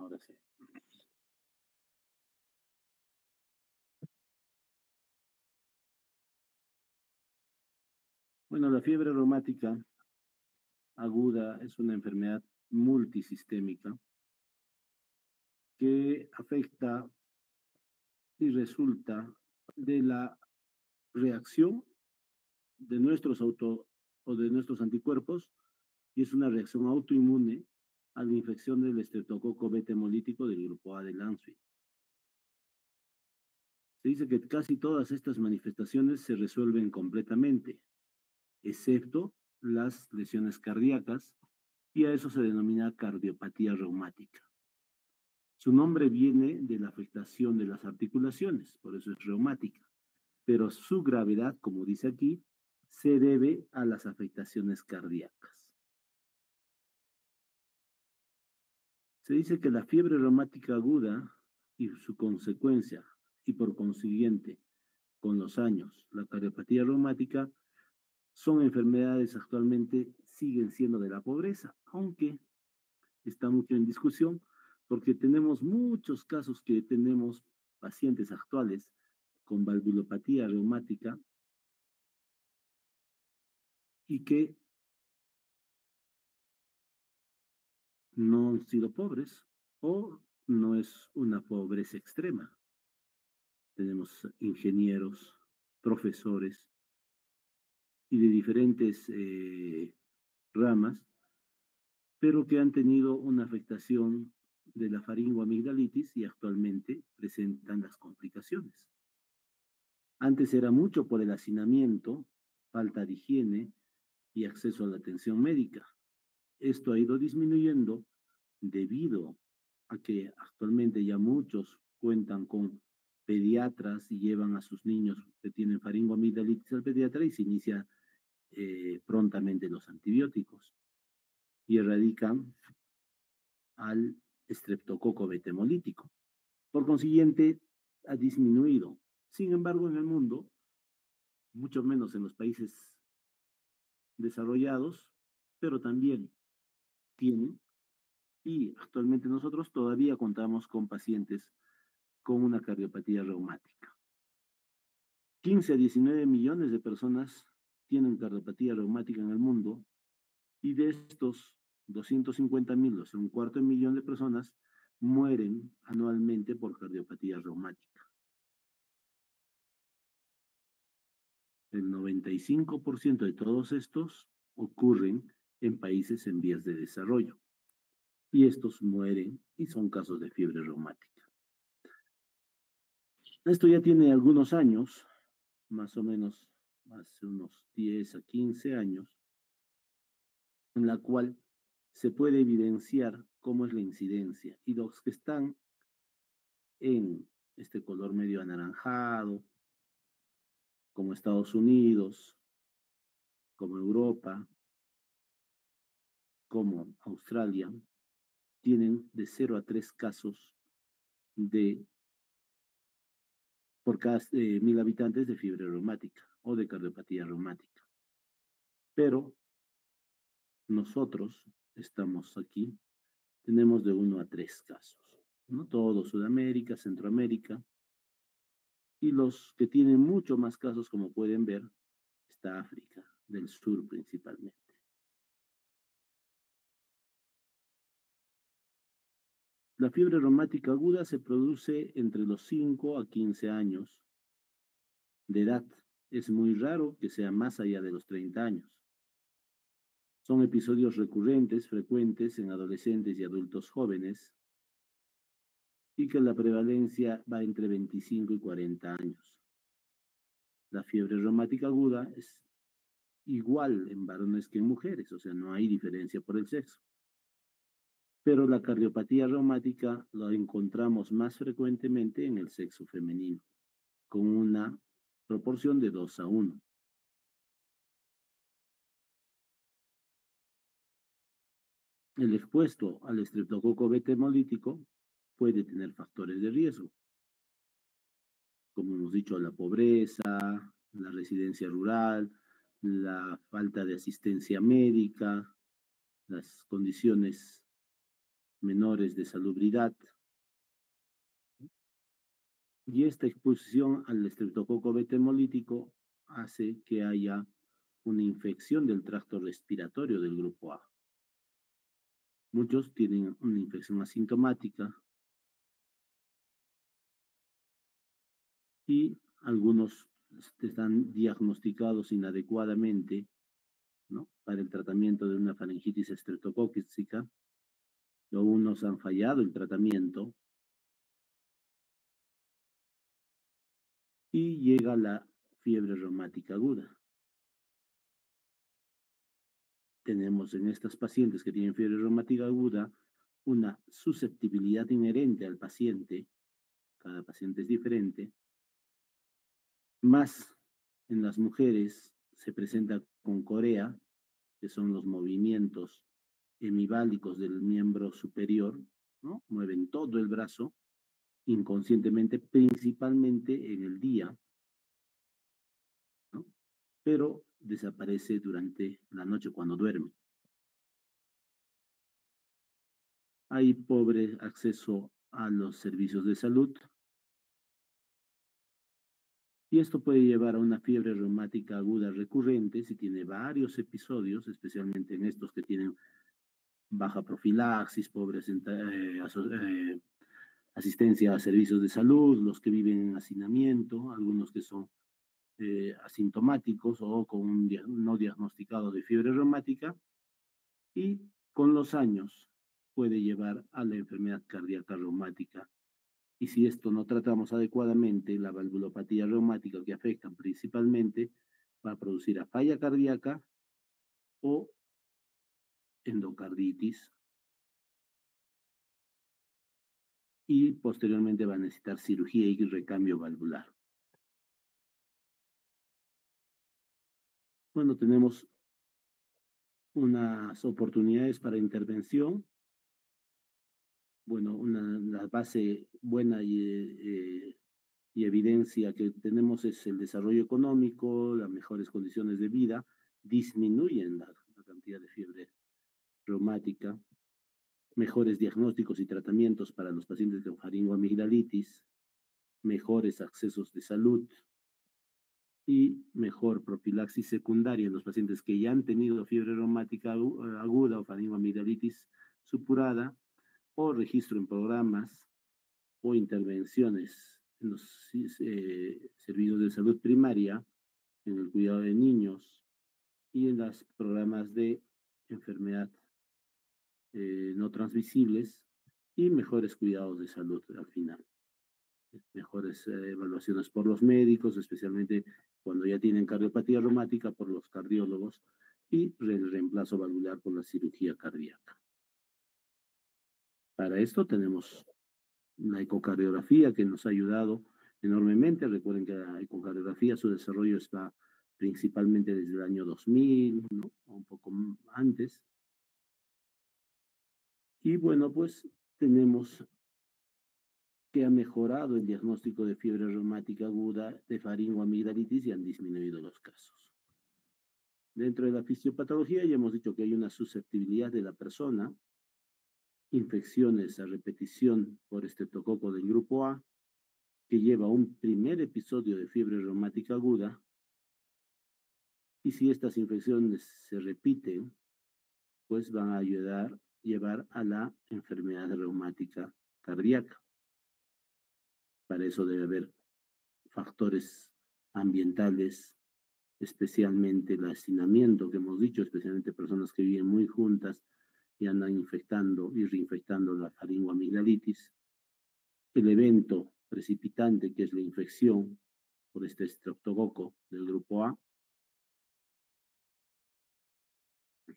Ahora sí. Bueno, la fiebre reumática aguda es una enfermedad multisistémica que afecta y resulta de la reacción de nuestros de nuestros anticuerpos, y es una reacción autoinmune a la infección del estreptococo beta hemolítico del grupo A del Lancet. Se dice que casi todas estas manifestaciones se resuelven completamente, excepto las lesiones cardíacas, y a eso se denomina cardiopatía reumática. Su nombre viene de la afectación de las articulaciones, por eso es reumática, pero su gravedad, como dice aquí, se debe a las afectaciones cardíacas. Se dice que la fiebre reumática aguda y su consecuencia, y por consiguiente, con los años, la cardiopatía reumática, son enfermedades actualmente siguen siendo de la pobreza, aunque está mucho en discusión, porque tenemos muchos casos que tenemos pacientes actuales con valvulopatía reumática y que no han sido pobres o no es una pobreza extrema. Tenemos ingenieros, profesores y de diferentes ramas, pero que han tenido una afectación de la faringoamigdalitis y actualmente presentan las complicaciones. Antes era mucho por el hacinamiento, falta de higiene y acceso a la atención médica. Esto ha ido disminuyendo debido a que actualmente ya muchos cuentan con pediatras y llevan a sus niños que tienen faringoamigdalitis al pediatra y se inicia prontamente los antibióticos y erradican al estreptococo beta hemolítico. Por consiguiente, ha disminuido. Sin embargo, en el mundo, mucho menos en los países desarrollados, pero también tienen, y actualmente nosotros todavía contamos con pacientes con una cardiopatía reumática. 15 a 19 millones de personas tienen cardiopatía reumática en el mundo, y de estos 250.000, o sea, un cuarto de millón de personas, mueren anualmente por cardiopatía reumática. El 95% de todos estos ocurren en países en vías de desarrollo, y estos mueren y son casos de fiebre reumática. Esto ya tiene algunos años, más o menos hace unos 10 a 15 años, en la cual se puede evidenciar cómo es la incidencia. Y los que están en este color medio anaranjado, como Estados Unidos, como Europa, como Australia, tienen de 0 a 3 casos por cada 1.000 habitantes de fiebre reumática o de cardiopatía reumática. Pero nosotros estamos aquí, tenemos de 1 a 3 casos, ¿no? Todo Sudamérica, Centroamérica, y los que tienen mucho más casos, como pueden ver, está África del Sur principalmente. La fiebre reumática aguda se produce entre los 5 a 15 años de edad. Es muy raro que sea más allá de los 30 años. Son episodios recurrentes, frecuentes en adolescentes y adultos jóvenes, y que la prevalencia va entre 25 y 40 años. La fiebre reumática aguda es igual en varones que en mujeres, o sea, no hay diferencia por el sexo. Pero la cardiopatía reumática la encontramos más frecuentemente en el sexo femenino, con una proporción de 2 a 1. El expuesto al estreptococo beta hemolítico puede tener factores de riesgo, como hemos dicho, la pobreza, la residencia rural, la falta de asistencia médica, las condiciones menores de salubridad. Y esta exposición al estreptococo beta hemolítico hace que haya una infección del tracto respiratorio del grupo A. Muchos tienen una infección asintomática y algunos están diagnosticados inadecuadamente, ¿no?, para el tratamiento de una faringitis estreptocócica, o unos han fallado el tratamiento y llega la fiebre reumática aguda. Tenemos en estas pacientes que tienen fiebre reumática aguda una susceptibilidad inherente al paciente, cada paciente es diferente, más en las mujeres se presenta con corea, que son los movimientos hemiválicos del miembro superior, ¿no? Mueven todo el brazo inconscientemente, principalmente en el día, ¿no?, pero desaparece durante la noche cuando duerme. Hay pobre acceso a los servicios de salud y esto puede llevar a una fiebre reumática aguda recurrente si tiene varios episodios, especialmente en estos que tienen baja profilaxis, pobre asistencia a servicios de salud, los que viven en hacinamiento, algunos que son asintomáticos o con un no diagnosticado de fiebre reumática, y con los años puede llevar a la enfermedad cardíaca reumática. Y si esto no tratamos adecuadamente, la valvulopatía reumática, que afecta principalmente, va a producir a falla cardíaca o endocarditis, y posteriormente va a necesitar cirugía y recambio valvular. Bueno, tenemos unas oportunidades para intervención. Bueno, la base buena y evidencia que tenemos es el desarrollo económico, las mejores condiciones de vida, disminuyen la cantidad de fiebre reumática, mejores diagnósticos y tratamientos para los pacientes con faringoamigdalitis, mejores accesos de salud y mejor profilaxis secundaria en los pacientes que ya han tenido fiebre reumática aguda o faringoamigdalitis supurada, o registro en programas o intervenciones en los servicios de salud primaria, en el cuidado de niños y en los programas de enfermedad no transmisibles, y mejores cuidados de salud al final. Mejores evaluaciones por los médicos, especialmente cuando ya tienen cardiopatía reumática, por los cardiólogos, y el reemplazo valvular por la cirugía cardíaca. Para esto tenemos la ecocardiografía, que nos ha ayudado enormemente. Recuerden que la ecocardiografía, su desarrollo está principalmente desde el año 2000, ¿no?, o un poco antes. Y bueno, pues tenemos que ha mejorado el diagnóstico de fiebre reumática aguda, de faringoamigdalitis, y han disminuido los casos. Dentro de la fisiopatología ya hemos dicho que hay una susceptibilidad de la persona, infecciones a repetición por estreptococo del grupo A, que lleva un primer episodio de fiebre reumática aguda, y si estas infecciones se repiten, pues van a llevar a la enfermedad reumática cardíaca. Para eso debe haber factores ambientales, especialmente el hacinamiento que hemos dicho, especialmente personas que viven muy juntas y andan infectando y reinfectando la faringoamigdalitis. El evento precipitante, que es la infección por este estreptococo del grupo A,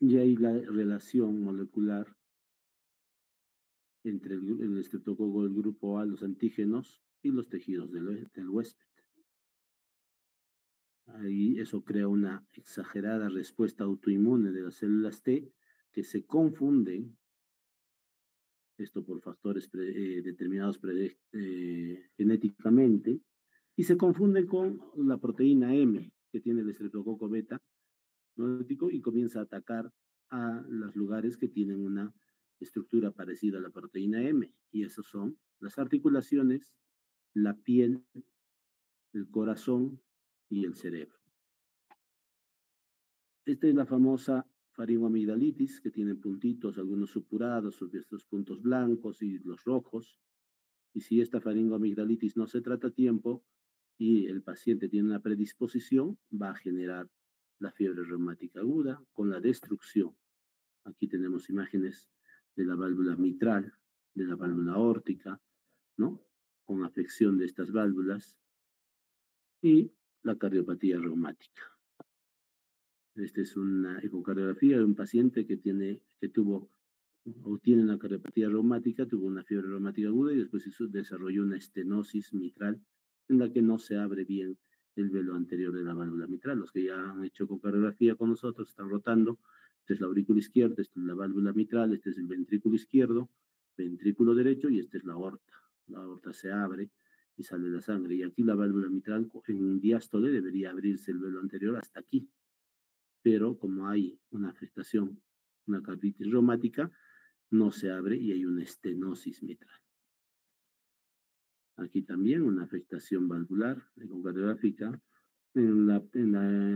y hay la relación molecular entre el estreptococo del grupo A, los antígenos y los tejidos del huésped. Ahí eso crea una exagerada respuesta autoinmune de las células T, que se confunden, esto por factores determinados genéticamente, y se confunden con la proteína M que tiene el estreptococo beta, ¿no?, y comienza a atacar a los lugares que tienen una estructura parecida a la proteína M, y esos son las articulaciones, la piel, el corazón y el cerebro. Esta es la famosa faringoamigdalitis, que tiene puntitos, algunos supurados, estos puntos blancos y los rojos. Y si esta faringoamigdalitis no se trata a tiempo y el paciente tiene una predisposición, va a generar la fiebre reumática aguda con la destrucción. Aquí tenemos imágenes de la válvula mitral, de la válvula aórtica, ¿no? Con afección de estas válvulas y la cardiopatía reumática. Esta es una ecocardiografía de un paciente que tuvo o tiene una cardiopatía reumática, tuvo una fiebre reumática aguda y después desarrolló una estenosis mitral en la que no se abre bien el velo anterior de la válvula mitral. Los que ya han hecho ecocardiografía con nosotros están rotando. Esta es la aurícula izquierda, esta es la válvula mitral, este es el ventrículo izquierdo, ventrículo derecho y esta es la aorta. La aorta se abre y sale la sangre. Y aquí la válvula mitral en un diástole debería abrirse el velo anterior hasta aquí, pero como hay una afectación, una carditis reumática, no se abre y hay una estenosis mitral. Aquí también una afectación valvular ecocardiogáfica. En la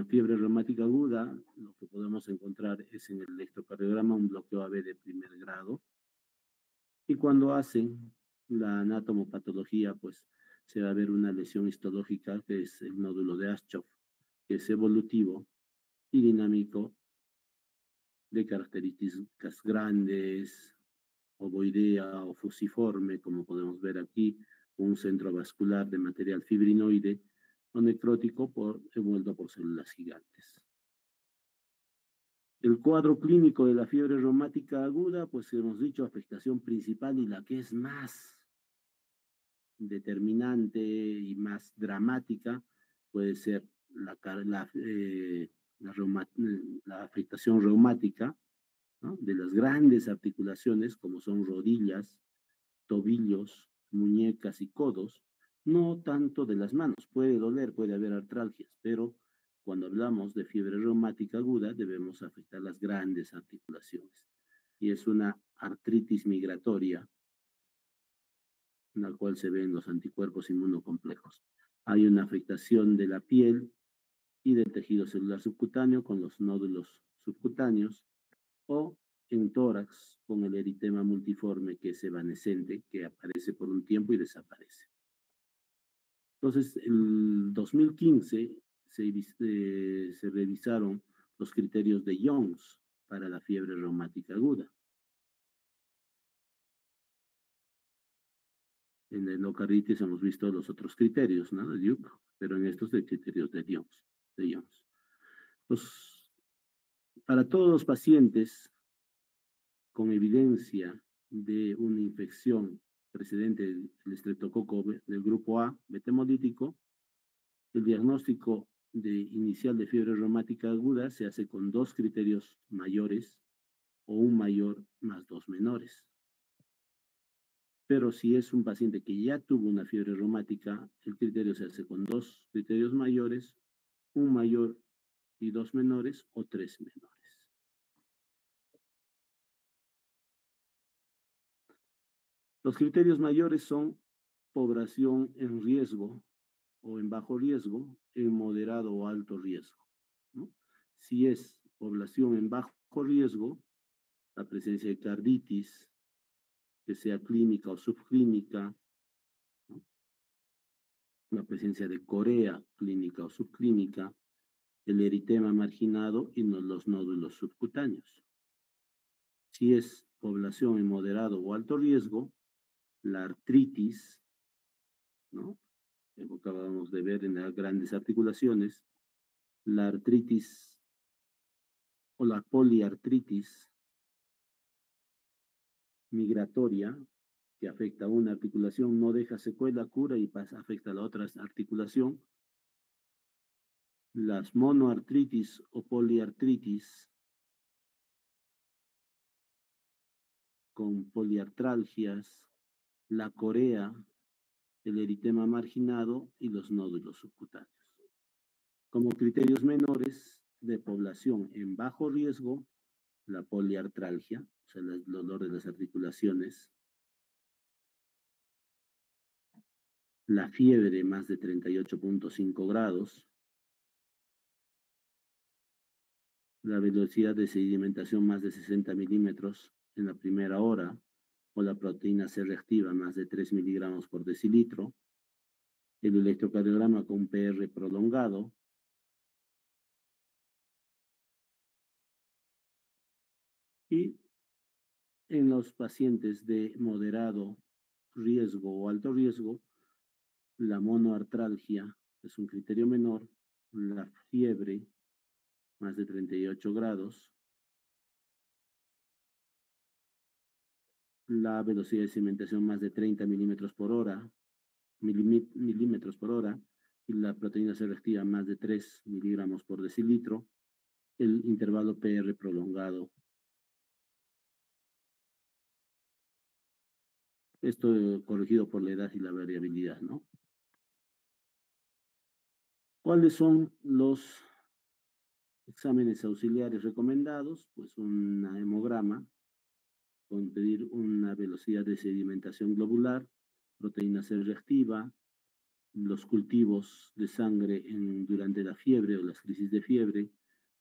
fiebre reumática aguda, lo que podemos encontrar es en el electrocardiograma un bloqueo AB de primer grado. Y cuando hacen la anatomopatología, pues se va a ver una lesión histológica, que es el nódulo de Aschoff, que es evolutivo y dinámico, de características grandes, ovoidea o fusiforme, como podemos ver aquí, un centro vascular de material fibrinoide o necrótico envuelto por células gigantes. El cuadro clínico de la fiebre reumática aguda, pues hemos dicho, afectación principal y la que es más determinante y más dramática puede ser la afectación reumática, ¿no? De las grandes articulaciones, como son rodillas, tobillos, muñecas y codos, no tanto de las manos. Puede doler, puede haber artralgias, pero cuando hablamos de fiebre reumática aguda debemos afectar las grandes articulaciones. Y es una artritis migratoria en la cual se ven los anticuerpos inmunocomplejos. Hay una afectación de la piel y del tejido celular subcutáneo con los nódulos subcutáneos, o en tórax con el eritema multiforme, que es evanescente, que aparece por un tiempo y desaparece. Entonces, en 2015 se revisaron los criterios de Jones para la fiebre reumática aguda. En la endocarditis hemos visto los otros criterios, ¿no? De Duke, pero en estos de criterios de Jones. Pues, para todos los pacientes con evidencia de una infección precedente del estreptococo del grupo A betemolítico, el diagnóstico inicial de fiebre reumática aguda se hace con 2 criterios mayores o un mayor más 2 menores. Pero si es un paciente que ya tuvo una fiebre reumática, el criterio se hace con 2 criterios mayores, un mayor y 2 menores o 3 menores. Los criterios mayores son población en riesgo o en bajo riesgo, en moderado o alto riesgo, ¿no? Si es población en bajo riesgo, la presencia de carditis, que sea clínica o subclínica, ¿no? La presencia de corea clínica o subclínica, el eritema marginado y los nódulos subcutáneos. Si es población en moderado o alto riesgo, la artritis, ¿no? Lo que acabamos de ver en las grandes articulaciones, la artritis o la poliartritis migratoria, que afecta a una articulación, no deja secuela, cura y afecta a la otra articulación. Las monoartritis o poliartritis con poliartralgias, la corea, el eritema marginado y los nódulos subcutáneos. Como criterios menores de población en bajo riesgo, la poliartralgia, o sea, el dolor de las articulaciones, la fiebre de más de 38,5 grados, la velocidad de sedimentación más de 60 milímetros en la primera hora, o la proteína C reactiva más de 3 miligramos por decilitro, el electrocardiograma con PR prolongado, y en los pacientes de moderado riesgo o alto riesgo, la monoartralgia es un criterio menor, la fiebre más de 38 grados, la velocidad de sedimentación más de 30 milímetros por hora, y la proteína C reactiva más de 3 miligramos por decilitro, el intervalo PR prolongado. Esto corregido por la edad y la variabilidad, ¿no? ¿Cuáles son los exámenes auxiliares recomendados? Pues un hemograma, con pedir una velocidad de sedimentación globular, proteína C reactiva, los cultivos de sangre durante la fiebre o las crisis de fiebre,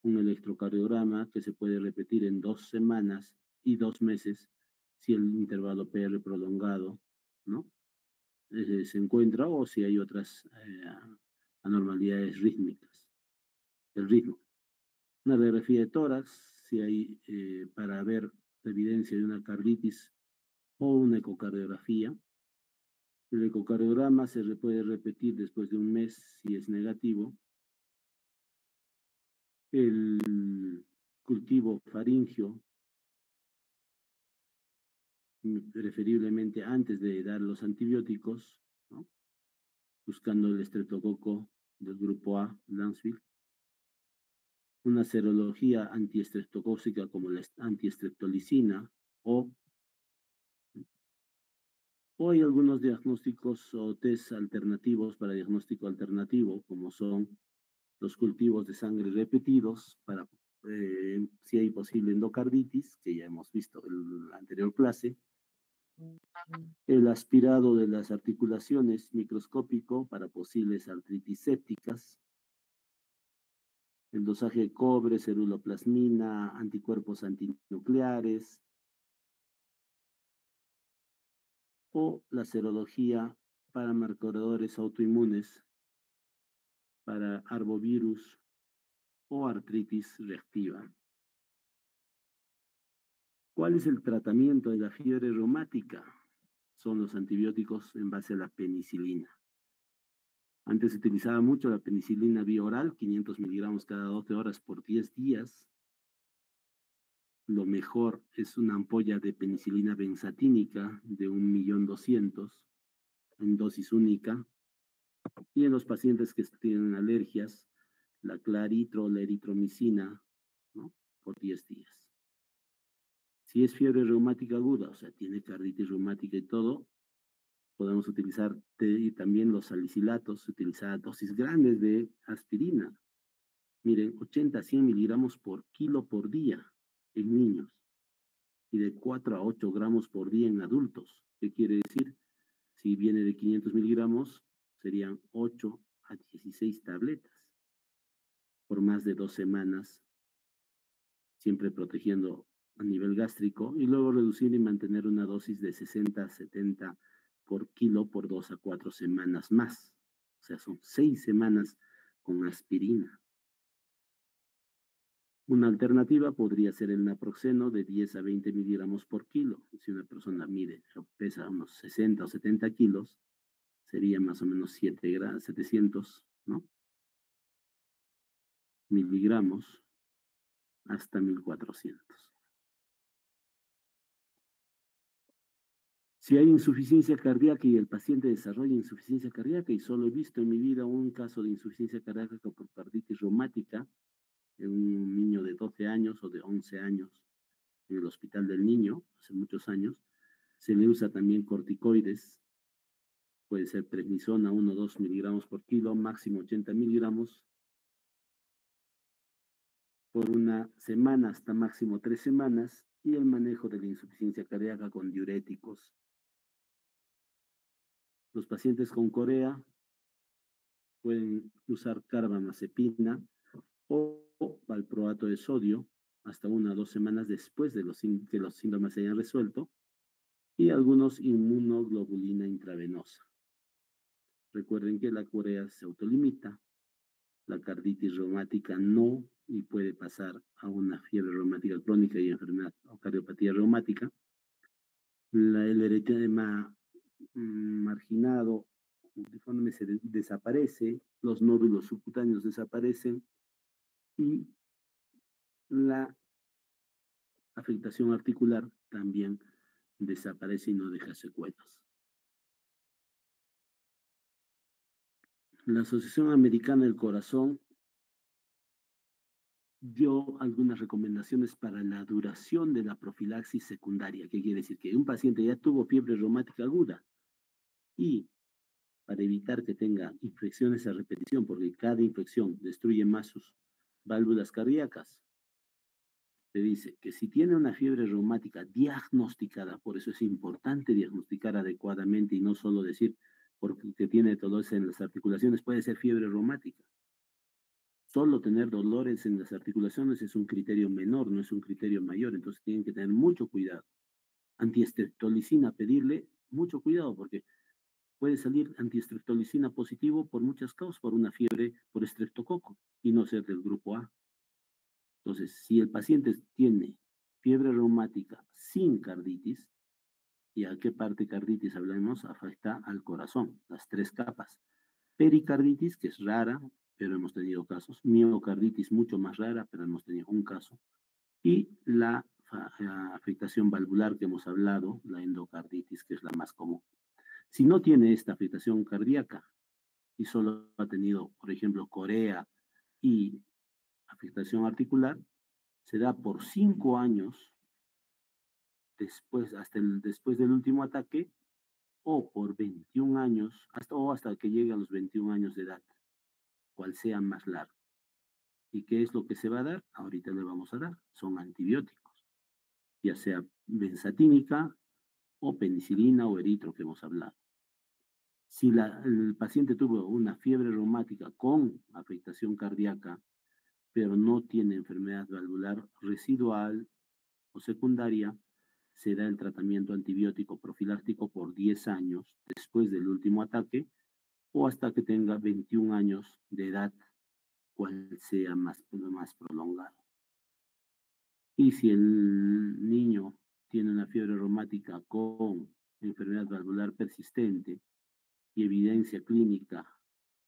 un electrocardiograma que se puede repetir en 2 semanas y 2 meses si el intervalo PR prolongado, ¿no? Se encuentra, o si hay otras anormalidades rítmicas, el ritmo. Una radiografía de tórax, si hay para ver la evidencia de una carditis, o una ecocardiografía. El ecocardiograma se puede repetir después de un mes si es negativo. El cultivo faringio, preferiblemente antes de dar los antibióticos, ¿no? Buscando el estreptococo del grupo A, Lansville. Una serología antiestreptocócica como la antiestreptolicina, o hay algunos diagnósticos o test alternativos para diagnóstico alternativo, como son los cultivos de sangre repetidos para si hay posible endocarditis, que ya hemos visto en la anterior clase, el aspirado de las articulaciones microscópico para posibles artritis sépticas, el dosaje de cobre, ceruloplasmina, anticuerpos antinucleares, o la serología para marcadores autoinmunes para arbovirus o artritis reactiva. ¿Cuál es el tratamiento de la fiebre reumática? Son los antibióticos en base a la penicilina. Antes se utilizaba mucho la penicilina vía oral, 500 miligramos cada 12 horas por 10 días. Lo mejor es una ampolla de penicilina benzatínica de 1.200.000 en dosis única. Y en los pacientes que tienen alergias, la claritro, la eritromicina, ¿no? Por 10 días. Si es fiebre reumática aguda, o sea, tiene carditis reumática y todo, podemos utilizar y también los salicilatos, utilizar dosis grandes de aspirina. Miren, 80 a 100 miligramos por kilo por día en niños y de 4 a 8 gramos por día en adultos. ¿Qué quiere decir? Si viene de 500 miligramos, serían 8 a 16 tabletas por más de 2 semanas, siempre protegiendo a nivel gástrico, y luego reducir y mantener una dosis de 60 a 70 por kilo por 2 a 4 semanas más. O sea, son 6 semanas con aspirina. Una alternativa podría ser el naproxeno de 10 a 20 miligramos por kilo. Si una persona mide o pesa unos 60 o 70 kilos, sería más o menos 700, ¿no? Miligramos hasta 1400. Si hay insuficiencia cardíaca y el paciente desarrolla insuficiencia cardíaca, y solo he visto en mi vida un caso de insuficiencia cardíaca por carditis reumática en un niño de 12 años o de 11 años en el Hospital del Niño, hace muchos años, se le usa también corticoides, puede ser prednisona 1 o 2 miligramos por kilo, máximo 80 miligramos, por una semana hasta máximo 3 semanas y el manejo de la insuficiencia cardíaca con diuréticos. Los pacientes con corea pueden usar carbamazepina o valproato de sodio hasta 1 o 2 semanas después de que los síntomas se hayan resuelto y algunos inmunoglobulina intravenosa. Recuerden que la corea se autolimita, la carditis reumática no y puede pasar a una fiebre reumática crónica y enfermedad o cardiopatía reumática. El eritema marginado se desaparece, los nódulos subcutáneos desaparecen y la afectación articular también desaparece y no deja secuelas. La Asociación Americana del Corazón dio algunas recomendaciones para la duración de la profilaxis secundaria. ¿Qué quiere decir? Que un paciente ya tuvo fiebre reumática aguda y para evitar que tenga infecciones a repetición, porque cada infección destruye más sus válvulas cardíacas, se dice que si tiene una fiebre reumática diagnosticada, por eso es importante diagnosticar adecuadamente y no solo decir porque tiene dolores en las articulaciones, puede ser fiebre reumática. Solo tener dolores en las articulaciones es un criterio menor, no es un criterio mayor, entonces tienen que tener mucho cuidado. Antiestreptolicina, pedirle mucho cuidado porque puede salir antiestreptolicina positivo por muchas causas, por una fiebre por estreptococo y no ser del grupo A. Entonces, si el paciente tiene fiebre reumática sin carditis, ¿y a qué parte carditis hablamos? Afecta al corazón, las 3 capas. Pericarditis, que es rara, pero hemos tenido casos. Miocarditis, mucho más rara, pero hemos tenido un caso. Y la afectación valvular que hemos hablado, la endocarditis, que es la más común. Si no tiene esta afectación cardíaca y solo ha tenido, por ejemplo, corea y afectación articular, se da por 5 años después, después del último ataque, o por 21 años, hasta que llegue a los 21 años de edad, cual sea más largo. ¿Y qué es lo que se va a dar? Ahorita le vamos a dar. Son antibióticos, ya sea benzatínica o penicilina o eritro que hemos hablado. Si el paciente tuvo una fiebre reumática con afectación cardíaca, pero no tiene enfermedad valvular residual o secundaria, se da el tratamiento antibiótico profiláctico por 10 años después del último ataque o hasta que tenga 21 años de edad, cual sea más prolongado. Y si el niño tiene una fiebre reumática con enfermedad valvular persistente y evidencia clínica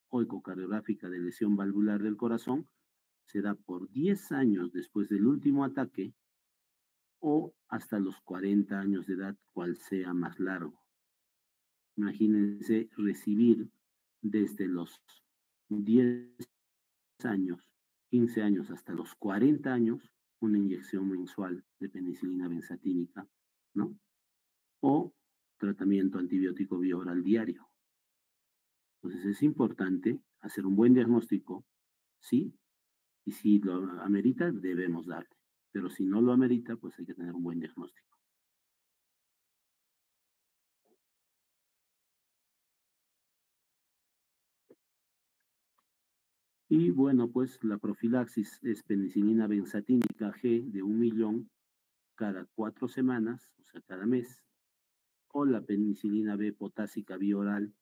o ecocardiográfica de lesión valvular del corazón, se da por 10 años después del último ataque o hasta los 40 años de edad, cual sea más largo. Imagínense recibir desde los 10 años, 15 años hasta los 40 años una inyección mensual de penicilina benzatínica, ¿no? O tratamiento antibiótico bioral diario. Entonces es importante hacer un buen diagnóstico, sí, y si lo amerita, debemos darle. Pero si no lo amerita, pues hay que tener un buen diagnóstico. Y bueno, pues la profilaxis es penicilina benzatínica G de 1 millón cada 4 semanas, o sea, cada mes, o la penicilina B potásica bioral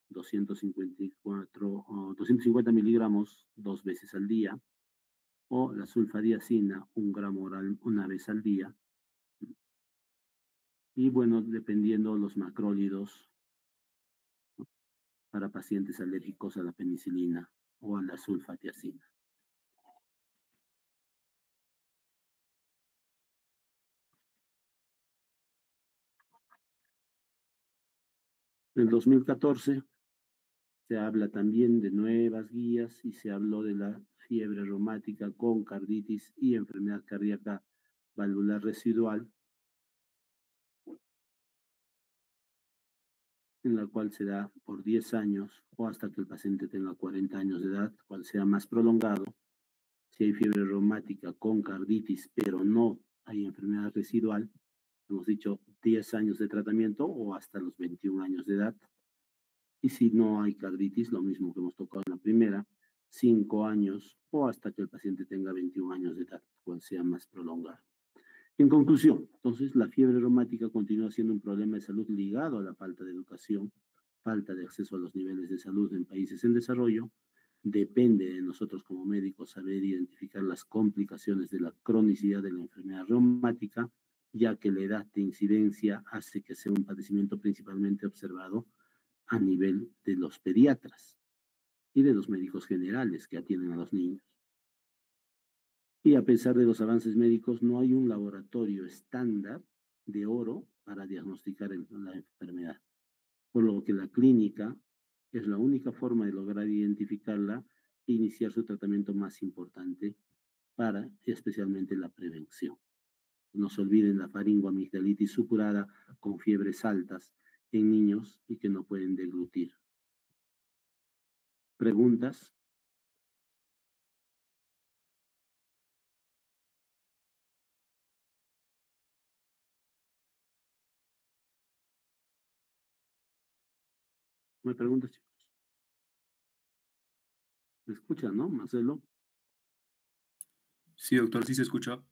250 miligramos 2 veces al día, o la sulfadiacina 1 gramo oral 1 vez al día. Y bueno, dependiendo los macrólidos para pacientes alérgicos a la penicilina o a la sulfadiacina. En el 2014 se habla también de nuevas guías y se habló de la fiebre reumática con carditis y enfermedad cardíaca valvular residual, en la cual se da por 10 años o hasta que el paciente tenga 40 años de edad, cual sea más prolongado, Si hay fiebre reumática con carditis, pero no hay enfermedad residual, hemos dicho 10 años de tratamiento o hasta los 21 años de edad. Y si no hay carditis, lo mismo que hemos tocado en la primera, 5 años o hasta que el paciente tenga 21 años de edad, cual sea más prolongado. En conclusión, entonces, la fiebre reumática continúa siendo un problema de salud ligado a la falta de educación, falta de acceso a los niveles de salud en países en desarrollo. Depende de nosotros como médicos saber identificar las complicaciones de la cronicidad de la enfermedad reumática, ya que la edad de incidencia hace que sea un padecimiento principalmente observado a nivel de los pediatras y de los médicos generales que atienden a los niños. Y a pesar de los avances médicos, no hay un laboratorio estándar de oro para diagnosticar la enfermedad, por lo que la clínica es la única forma de lograr identificarla e iniciar su tratamiento más importante para especialmente la prevención. No se olviden la faringoamigdalitis supurada con fiebres altas en niños y que no pueden deglutir. ¿Preguntas? ¿Me preguntas, chicos? ¿Me escuchan, no, Marcelo? Sí, doctor, sí se escucha.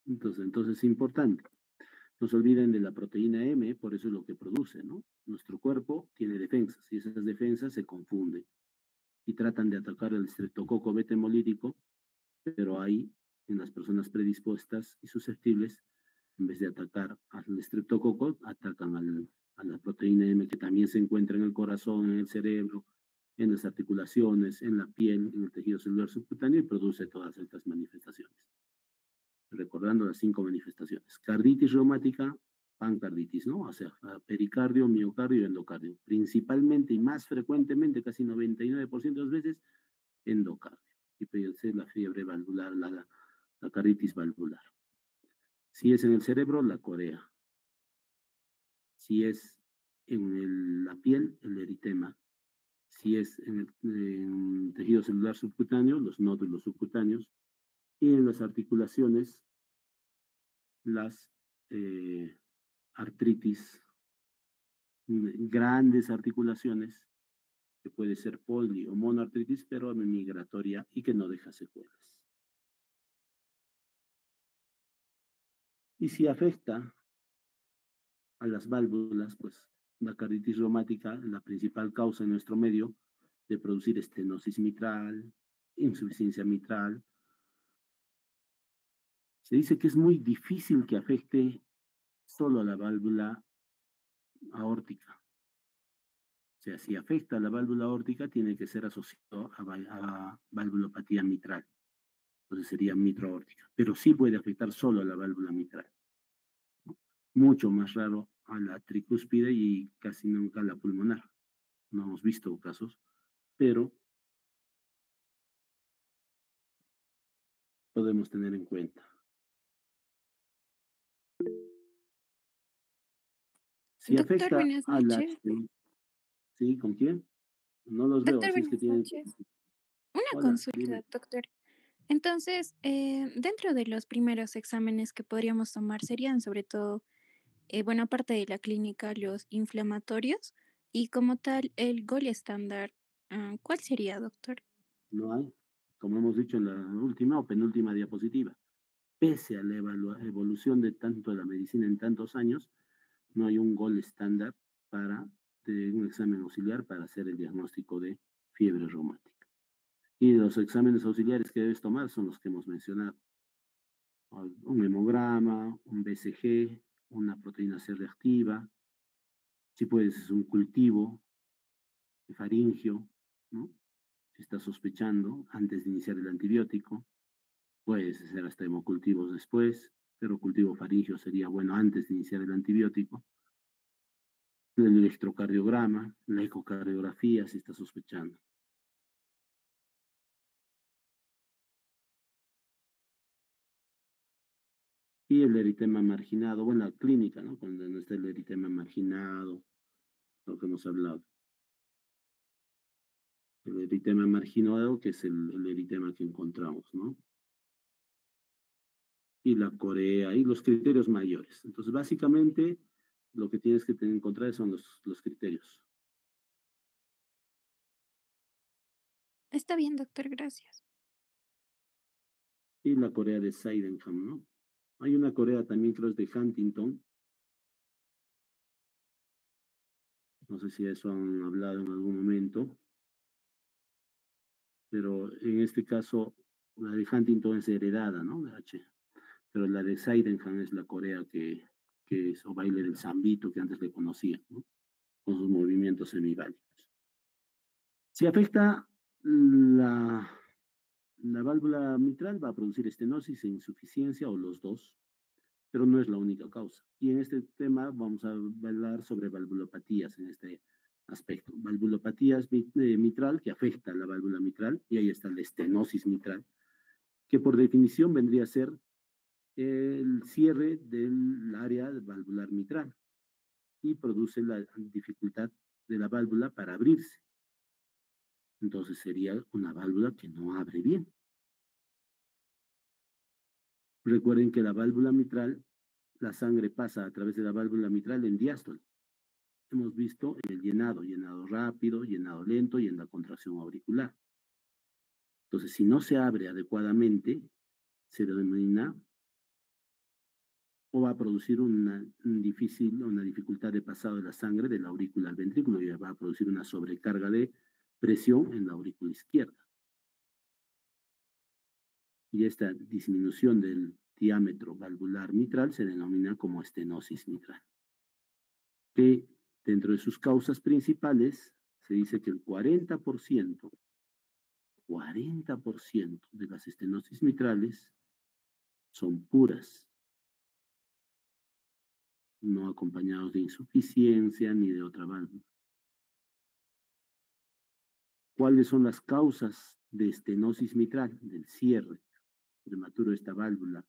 Entonces es importante. No se olviden de la proteína M, por eso es lo que produce, ¿no? Nuestro cuerpo tiene defensas y esas defensas se confunden y tratan de atacar el estreptococo beta hemolítico, pero ahí, en las personas predispuestas y susceptibles, en vez de atacar al estreptococo, atacan a la proteína M que también se encuentra en el corazón, en el cerebro, en las articulaciones, en la piel, en el tejido celular subcutáneo y produce todas estas manifestaciones. Recordando las 5 manifestaciones. Carditis reumática, pancarditis, ¿no? O sea, pericardio, miocardio y endocardio. Principalmente y más frecuentemente, casi 99% de las veces, endocardio. Y puede ser la fiebre valvular, la carditis valvular. Si es en el cerebro, la corea. Si es en la piel, el eritema. Si es en el tejido celular subcutáneo, los nódulos subcutáneos. Y en las articulaciones, las artritis, grandes articulaciones, que puede ser poli o monoartritis, pero migratoria y que no deja secuelas. Y si afecta a las válvulas, pues la carditis reumática, la principal causa en nuestro medio de producir estenosis mitral, insuficiencia mitral. Se dice que es muy difícil que afecte solo a la válvula aórtica. O sea, si afecta a la válvula aórtica, tiene que ser asociado a valvulopatía mitral. Entonces sería mitroaórtica. Pero sí puede afectar solo a la válvula mitral. Mucho más raro a la tricúspide y casi nunca a la pulmonar. No hemos visto casos, pero podemos tener en cuenta. Si Doctor, afecta buenas a la... noches. ¿Sí? ¿Con quién? No los veo, Doctor, así es que buenas tienen... noches. Una Hola, dime. consulta, doctor. Entonces, dentro de los primeros exámenes que podríamos tomar serían sobre todo, bueno, aparte de la clínica, los inflamatorios y como tal, el gol estándar, ¿cuál sería, doctor? No hay, como hemos dicho en la última o penúltima diapositiva. Pese a la evolución de tanto de la medicina en tantos años, no hay un gol estándar para un examen auxiliar para hacer el diagnóstico de fiebre reumática. Y los exámenes auxiliares que debes tomar son los que hemos mencionado. Un hemograma, un BCG, una proteína C reactiva, si puedes es un cultivo faringio, ¿no? Si estás sospechando antes de iniciar el antibiótico, puedes hacer hasta hemocultivos después, pero cultivo faringio sería bueno antes de iniciar el antibiótico. El electrocardiograma, la ecocardiografía si estás sospechando. Y el eritema marginado, bueno, la clínica, ¿no? Cuando no está el eritema marginado, lo que hemos hablado. el eritema marginado, que es el eritema que encontramos, ¿no? Y la corea y los criterios mayores. Entonces, básicamente, lo que tienes que encontrar son los criterios. Está bien, doctor, gracias. Y la corea de Sydenham, ¿no? Hay una corea también, creo es de Huntington. No sé si eso han hablado en algún momento, pero en este caso, la de Huntington es heredada, ¿no? De H. Pero la de Sydenham es la corea que es, o baile del zambito que antes le conocía, ¿no? Con sus movimientos semiválicos. Si afecta la, la válvula mitral, va a producir estenosis e insuficiencia o los dos, pero no es la única causa. Y en este tema vamos a hablar sobre valvulopatías en este aspecto. Valvulopatías mitral que afecta a la válvula mitral, y ahí está la estenosis mitral, que por definición vendría a ser el cierre del área valvular mitral y produce la dificultad de la válvula para abrirse. Entonces sería una válvula que no abre bien. Recuerden que la válvula mitral, la sangre pasa a través de la válvula mitral en diástole. Hemos visto el llenado, llenado rápido, llenado lento y en la contracción auricular. Entonces, si no se abre adecuadamente, se denomina o va a producir una dificultad de pasado de la sangre de la aurícula al ventrículo y va a producir una sobrecarga de presión en la aurícula izquierda. Y esta disminución del diámetro valvular mitral se denomina como estenosis mitral. Que dentro de sus causas principales se dice que el 40% de las estenosis mitrales son puras, no acompañados de insuficiencia ni de otra válvula. ¿Cuáles son las causas de estenosis mitral, del cierre prematuro de esta válvula?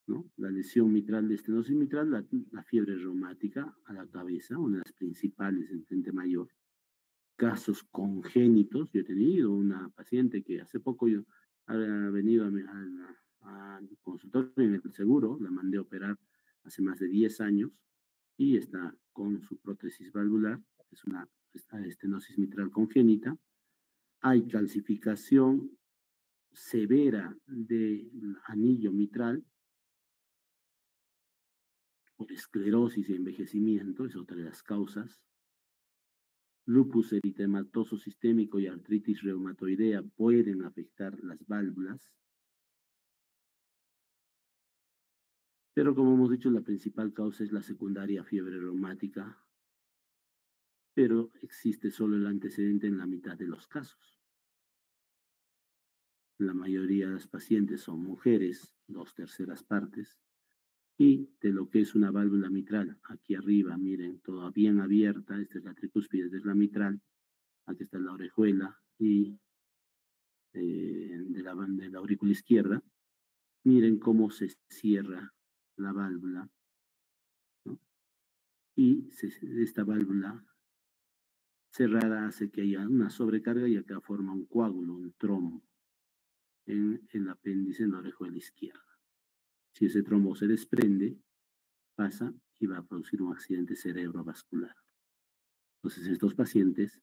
¿No? La lesión mitral de estenosis mitral, la fiebre reumática a la cabeza, una de las principales en gente mayor. Casos congénitos, yo he tenido una paciente que hace poco yo ha venido al consultorio en el seguro, la mandé a operar hace más de 10 años y está con su prótesis valvular, es una estenosis mitral congénita. Hay calcificación severa del anillo mitral por esclerosis y envejecimiento, es otra de las causas. Lupus eritematoso sistémico y artritis reumatoidea pueden afectar las válvulas. Pero como hemos dicho, la principal causa es la secundaria fiebre reumática, pero existe solo el antecedente en la mitad de los casos. La mayoría de las pacientes son mujeres, 2/3 partes, y de lo que es una válvula mitral, aquí arriba, miren, toda bien abierta, esta es la tricúspide, esta es la mitral, aquí está la orejuela y de la aurícula izquierda, miren cómo se cierra la válvula, ¿no? Y esta válvula cerrada hace que haya una sobrecarga y acá forma un coágulo, un trombo en el apéndice en la orejuela izquierda. Si ese trombo se desprende, pasa y va a producir un accidente cerebrovascular. Entonces estos pacientes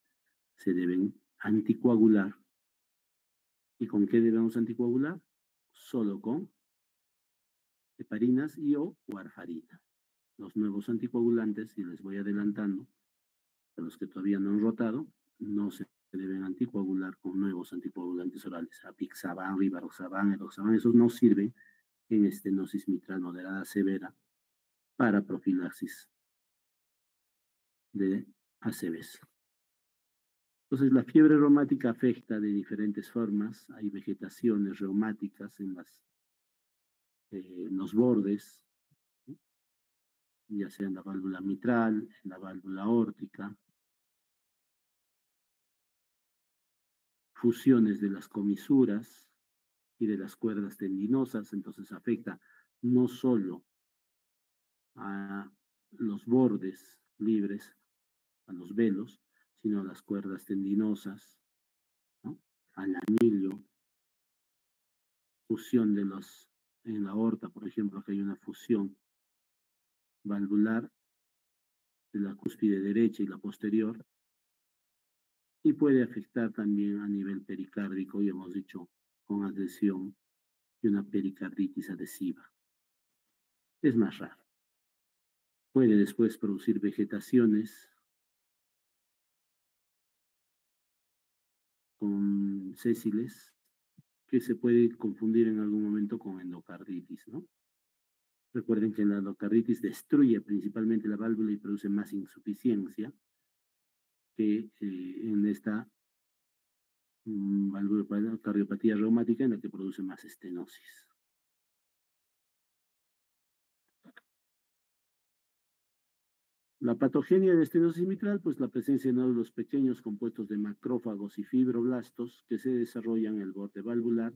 se deben anticoagular. ¿Y con qué debemos anticoagular? Solo con heparinas y o warfarina. Los nuevos anticoagulantes, y les voy adelantando, a los que todavía no han rotado, no se deben anticoagular con nuevos anticoagulantes orales. Apixaban, rivaroxaban, edoxaban, esos no sirven en estenosis mitral moderada severa para profilaxis de ACVs. Entonces, la fiebre reumática afecta de diferentes formas. Hay vegetaciones reumáticas en los bordes, ya sea en la válvula mitral, en la válvula aórtica, fusiones de las comisuras y de las cuerdas tendinosas, entonces afecta no solo a los bordes libres, a los velos, sino las cuerdas tendinosas, ¿no? Al anillo, fusión de los, en la aorta, por ejemplo, que hay una fusión valvular de la cúspide derecha y la posterior, y puede afectar también a nivel pericárdico, y hemos dicho, con adhesión y una pericarditis adhesiva. Es más raro. Puede después producir vegetaciones con sésiles que se puede confundir en algún momento con endocarditis, ¿no? Recuerden que la endocarditis destruye principalmente la válvula y produce más insuficiencia que en esta cardiopatía reumática en la que produce más estenosis. La patogenia de estenosis mitral, pues la presencia de nódulos pequeños compuestos de macrófagos y fibroblastos que se desarrollan en el borde valvular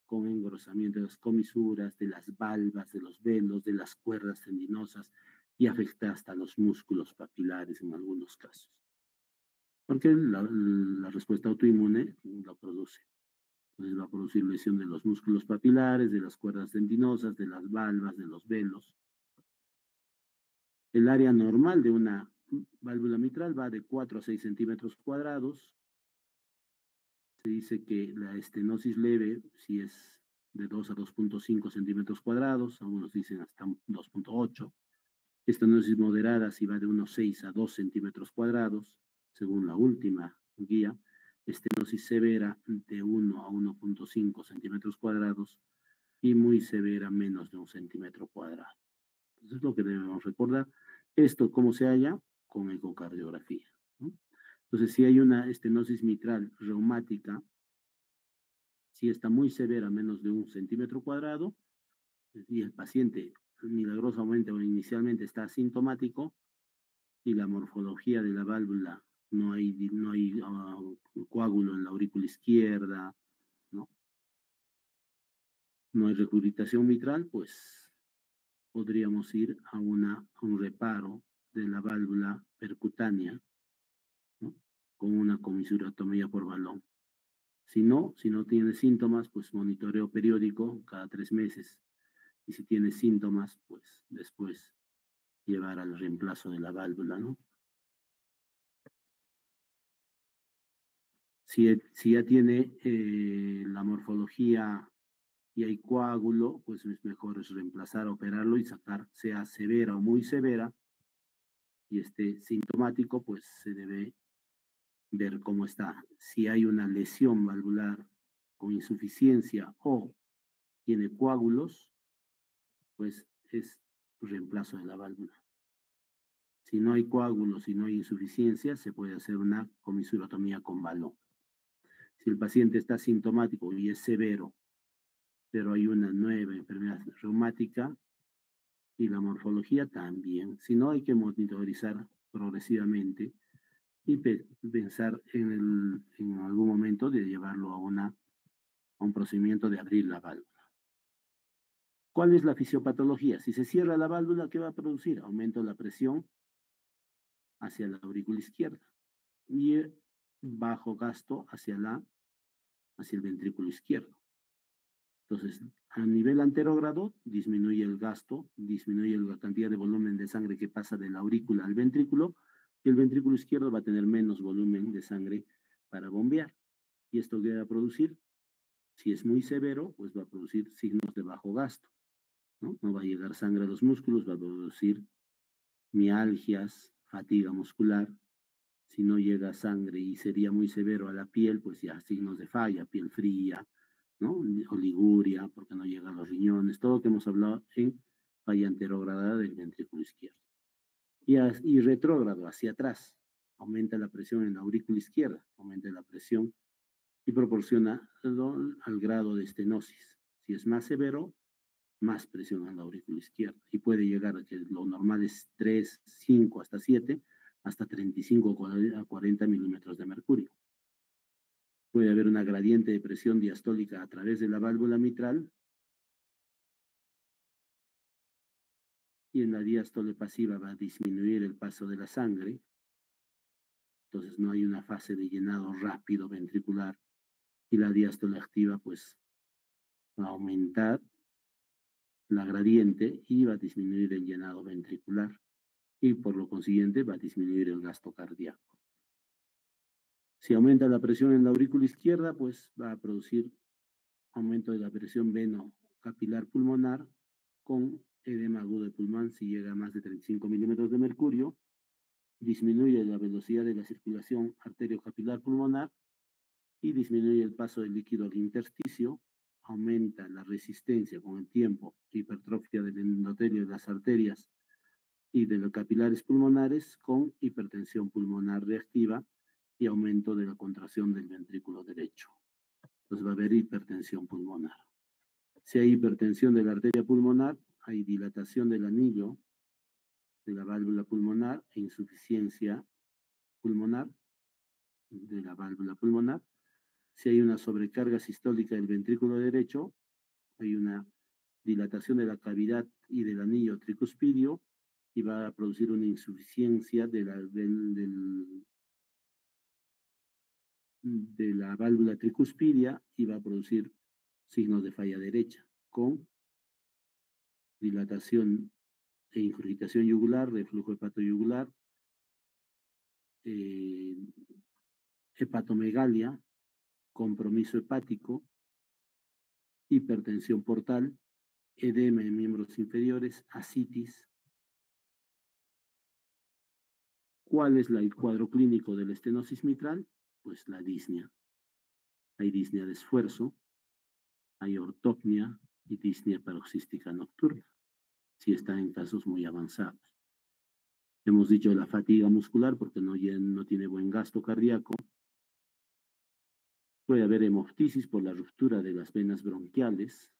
con engrosamiento de las comisuras, de las valvas, de los velos, de las cuerdas tendinosas y afecta hasta los músculos papilares en algunos casos. Porque la respuesta autoinmune lo produce. Entonces va a producir lesión de los músculos papilares, de las cuerdas tendinosas, de las valvas, de los velos. El área normal de una válvula mitral va de 4 a 6 centímetros cuadrados. Se dice que la estenosis leve, si es de 2 a 2.5 centímetros cuadrados, algunos dicen hasta 2.8. Estenosis moderada, si va de unos 6 a 2 centímetros cuadrados, según la última guía. Estenosis severa, de 1 a 1.5 centímetros cuadrados, y muy severa, menos de 1 centímetro cuadrado. Entonces, es lo que debemos recordar. Esto, ¿cómo se halla? Con ecocardiografía, ¿no? Entonces, si hay una estenosis mitral reumática, si está muy severa, menos de 1 centímetro cuadrado, y el paciente milagrosamente o inicialmente está asintomático, y la morfología de la válvula, no hay coágulo en la aurícula izquierda, ¿no? No hay regurgitación mitral, pues podríamos ir a un reparo de la válvula percutánea, ¿no? Con una comisuratomía por balón. Si no tiene síntomas, pues monitoreo periódico cada 3 meses. Y si tiene síntomas, pues después llevar al reemplazo de la válvula, ¿no? Si ya tiene la morfología y hay coágulo, pues es mejor reemplazar, operarlo y sacar, sea severa o muy severa, y esté sintomático, pues se debe ver cómo está. Si hay una lesión valvular con insuficiencia o tiene coágulos, pues es reemplazo de la válvula. Si no hay coágulos, si no hay insuficiencia, se puede hacer una comisurotomía con balón. Si el paciente está sintomático y es severo, pero hay una nueva enfermedad reumática y la morfología también. Si no, hay que monitorizar progresivamente y pensar en algún momento de llevarlo a un procedimiento de abrir la válvula. ¿Cuál es la fisiopatología? Si se cierra la válvula, ¿qué va a producir? Aumento de la presión hacia la aurícula izquierda y bajo gasto hacia el ventrículo izquierdo. Entonces, a nivel anterógrado, disminuye el gasto, disminuye la cantidad de volumen de sangre que pasa de la aurícula al ventrículo, y el ventrículo izquierdo va a tener menos volumen de sangre para bombear. ¿Y esto qué va a producir? Si es muy severo, pues va a producir signos de bajo gasto, ¿no? No va a llegar sangre a los músculos, va a producir mialgias, fatiga muscular. Si no llega sangre y sería muy severo a la piel, pues ya signos de falla, piel fría, ¿no? Oliguria, porque no llegan los riñones, todo lo que hemos hablado en falla anterograda del ventrículo izquierdo. Y retrógrado, hacia atrás, aumenta la presión en la aurícula izquierda, aumenta la presión y proporciona al grado de estenosis. Si es más severo, más presión en la aurícula izquierda y puede llegar a que lo normal es 3, 5, hasta 7, hasta 35 a 40 milímetros de mercurio. Puede haber una gradiente de presión diastólica a través de la válvula mitral y en la diástole pasiva va a disminuir el paso de la sangre Entonces no hay una fase de llenado rápido ventricular y la diástole activa pues va a aumentar la gradiente y va a disminuir el llenado ventricular y por lo consiguiente va a disminuir el gasto cardíaco. Si aumenta la presión en la aurícula izquierda, pues va a producir aumento de la presión veno-capilar pulmonar con edema agudo de pulmón si llega a más de 35 milímetros de mercurio, disminuye la velocidad de la circulación arteriocapilar pulmonar y disminuye el paso del líquido al intersticio, aumenta la resistencia con el tiempo, hipertrofia del endotelio de las arterias y de los capilares pulmonares con hipertensión pulmonar reactiva y aumento de la contracción del ventrículo derecho. Entonces va a haber hipertensión pulmonar. Si hay hipertensión de la arteria pulmonar, hay dilatación del anillo de la válvula pulmonar e insuficiencia pulmonar de la válvula pulmonar. Si hay una sobrecarga sistólica del ventrículo derecho, hay una dilatación de la cavidad y del anillo tricuspidio y va a producir una insuficiencia de la válvula tricuspidia y va a producir signos de falla derecha con dilatación e ingurgitación yugular, reflujo hepatoyugular, eh, hepatomegalia, compromiso hepático, hipertensión portal, edema en miembros inferiores, ascitis. ¿Cuál es el cuadro clínico de la estenosis mitral? Pues la disnea. Hay disnea de esfuerzo, hay ortopnia y disnea paroxística nocturna, si está en casos muy avanzados. Hemos dicho la fatiga muscular porque no tiene buen gasto cardíaco. Puede haber hemoptisis por la ruptura de las venas bronquiales,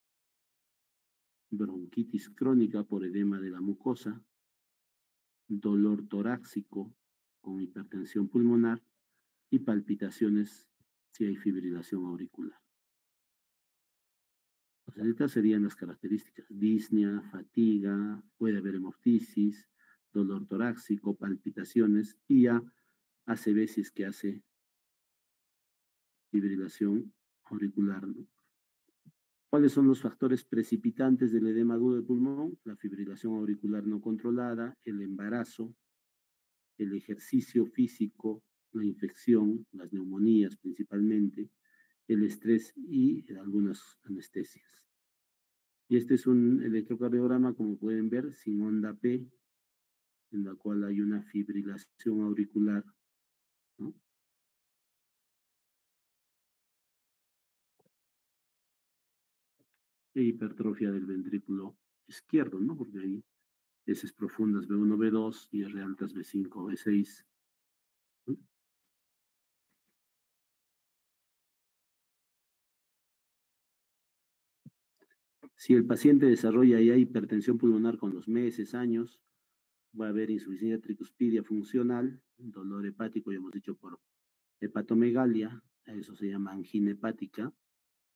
bronquitis crónica por edema de la mucosa, dolor torácico con hipertensión pulmonar y palpitaciones si hay fibrilación auricular. Entonces, estas serían las características: disnea, fatiga, puede haber hemoptisis, dolor torácico, palpitaciones y ya ACV si es que hace fibrilación auricular, ¿no? ¿Cuáles son los factores precipitantes del edema agudo de pulmón? La fibrilación auricular no controlada, el embarazo, el ejercicio físico, la infección, las neumonías principalmente, el estrés y algunas anestesias. Y este es un electrocardiograma, como pueden ver, sin onda P, en la cual hay una fibrilación auricular, ¿no? E hipertrofia del ventrículo izquierdo, ¿no? Porque hay S profundas B1, B2 y R altas B5, B6. ¿No? Si el paciente desarrolla ya hipertensión pulmonar con los meses, años, va a haber insuficiencia tricuspidia funcional, dolor hepático, ya hemos dicho, por hepatomegalia, eso se llama angina hepática,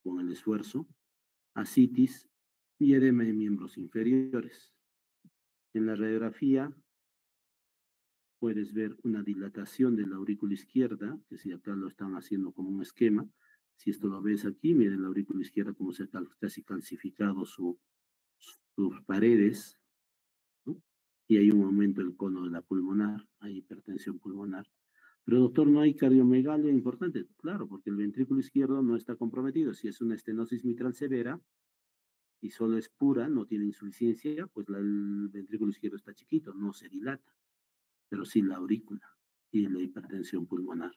con el esfuerzo, ascitis y edema de miembros inferiores. En la radiografía puedes ver una dilatación de la aurícula izquierda, que si acá lo están haciendo como un esquema, si esto lo ves aquí, miren la aurícula izquierda como se ha casi calcificado sus paredes, ¿no? Y hay un aumento del cono de la pulmonar, hay hipertensión pulmonar. Pero doctor, ¿no hay cardiomegalia importante? Claro, porque el ventrículo izquierdo no está comprometido. Si es una estenosis mitral severa y solo es pura, no tiene insuficiencia, pues el ventrículo izquierdo está chiquito, no se dilata, pero sí la aurícula y la hipertensión pulmonar.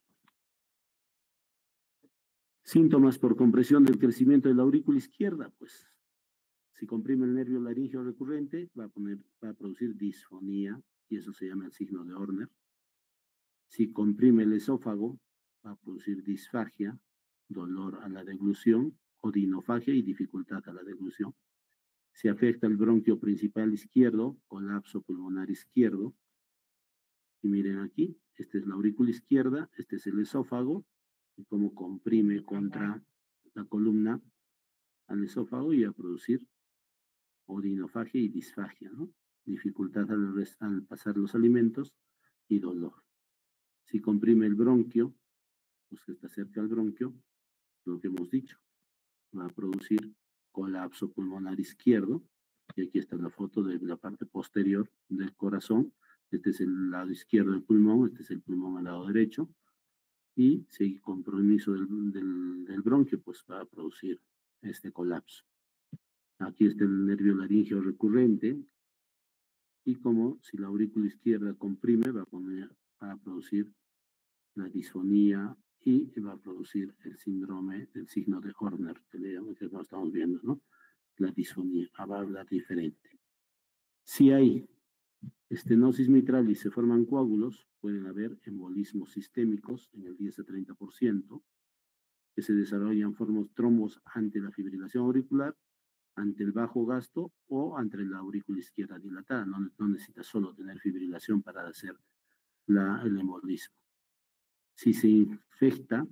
Síntomas por compresión del crecimiento de la aurícula izquierda, pues si comprime el nervio laríngeo recurrente, va a producir disfonía, y eso se llama el signo de Horner. Si comprime el esófago, va a producir disfagia, dolor a la deglución, odinofagia y dificultad a la deglución. Si afecta el bronquio principal izquierdo, colapso pulmonar izquierdo. Y miren aquí, esta es la aurícula izquierda, este es el esófago, y cómo comprime contra la columna al esófago y a producir odinofagia y disfagia, ¿no? Dificultad al pasar los alimentos y dolor. Si comprime el bronquio, pues que está cerca del bronquio, lo que hemos dicho, va a producir colapso pulmonar izquierdo. Y aquí está la foto de la parte posterior del corazón. Este es el lado izquierdo del pulmón, este es el pulmón al lado derecho. Y si compromiso del bronquio, pues va a producir este colapso. Aquí está el nervio laringeo recurrente. Y como si la aurícula izquierda comprime, va a producir la disfonía y va a producir el síndrome del signo de Horner, que lo estamos viendo, ¿no? La disfonía, va a hablar diferente. Si hay estenosis mitral y se forman coágulos, pueden haber embolismos sistémicos en el 10 a 30%, que se desarrollan formos trombos ante la fibrilación auricular, ante el bajo gasto o ante la aurícula izquierda dilatada. No necesita solo tener fibrilación para hacer el embolismo. Si se infecta,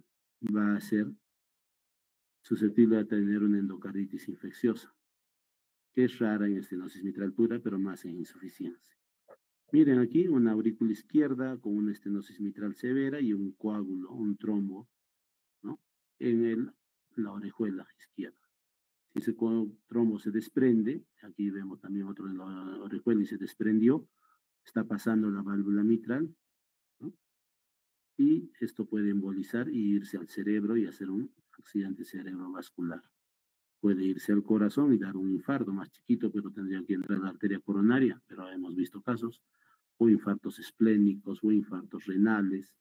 va a ser susceptible de tener una endocarditis infecciosa, que es rara en estenosis mitral pura, pero más en insuficiencia. Miren aquí una aurícula izquierda con una estenosis mitral severa y un coágulo, un trombo, ¿no? En la orejuela izquierda. Si ese trombo se desprende, aquí vemos también otro en la orejuela y se desprendió, está pasando la válvula mitral, ¿no? Y esto puede embolizar y irse al cerebro y hacer un accidente cerebrovascular. Puede irse al corazón y dar un infarto más chiquito, pero tendría que entrar a la arteria coronaria, pero hemos visto casos, o infartos esplénicos, o infartos renales,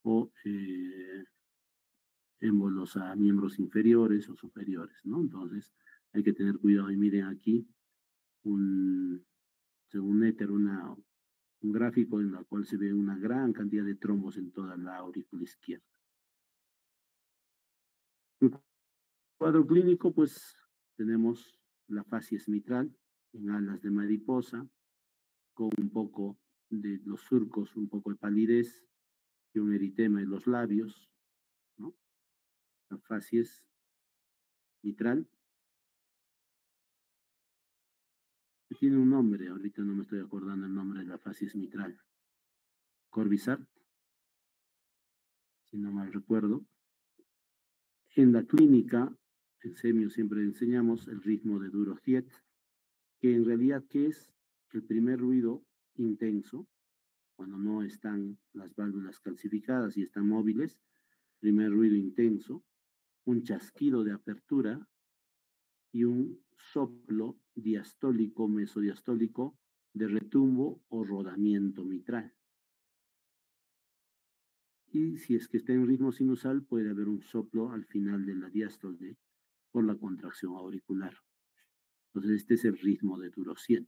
o émbolos a miembros inferiores o superiores, ¿no? Entonces hay que tener cuidado. Y miren aquí, según Éter, un gráfico en el cual se ve una gran cantidad de trombos en toda la aurícula izquierda. El cuadro clínico, pues tenemos la fascia mitral en alas de mariposa, con un poco de los surcos, un poco de palidez y un eritema en los labios, ¿no? La fascia mitral. Tiene un nombre, ahorita no me estoy acordando el nombre de la fascia mitral. Corbizat, si no mal recuerdo. En la clínica, en semio siempre enseñamos el ritmo de Duro-Fiet, que en realidad, ¿qué es? El primer ruido intenso, cuando no están las válvulas calcificadas y están móviles, primer ruido intenso, un chasquido de apertura y un soplo diastólico, mesodiastólico de retumbo o rodamiento mitral. Y si es que está en ritmo sinusal, puede haber un soplo al final de la diástole por la contracción auricular. Entonces, este es el ritmo de Duro-Fiet.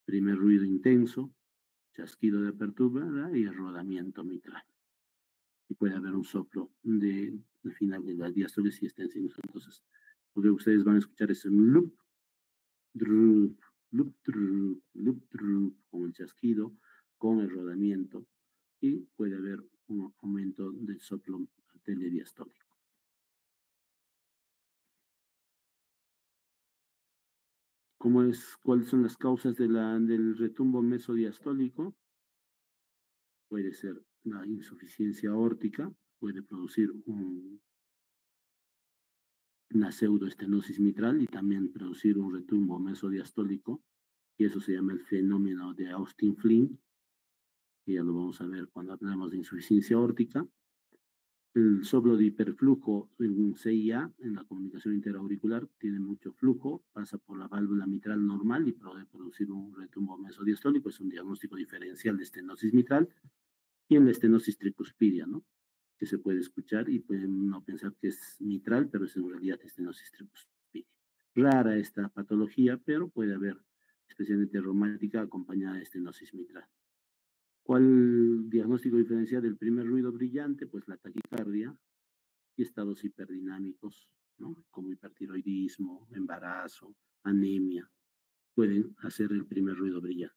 Primer ruido intenso, chasquido de apertura y el rodamiento mitral. Y puede haber un soplo al final de la diástole si está en sinusal. Entonces, lo que ustedes van a escuchar es un loop, drup, loop, drup, loop, drup, con el chasquido, con el rodamiento, y puede haber un aumento del soplo telediastólico. ¿Cuáles son las causas del retumbo mesodiastólico? Puede ser la insuficiencia aórtica, puede producir una pseudoestenosis mitral y también producir un retumbo mesodiastólico, y eso se llama el fenómeno de Austin-Flynn, y ya lo vamos a ver cuando hablamos de insuficiencia aórtica. El soplo de hiperflujo en CIA, en la comunicación interauricular, tiene mucho flujo, pasa por la válvula mitral normal y puede producir un retumbo mesodiastólico. Es un diagnóstico diferencial de estenosis mitral. Y en la estenosis tricuspidia, ¿no? Que se puede escuchar y pueden no pensar que es mitral, pero es en realidad estenosis tricuspidia. Rara esta patología, pero puede haber, especialmente reumática, acompañada de estenosis mitral. ¿Cuál diagnóstico diferencial del primer ruido brillante? Pues la taquicardia y estados hiperdinámicos, ¿no? Como hipertiroidismo, embarazo, anemia, pueden hacer el primer ruido brillante.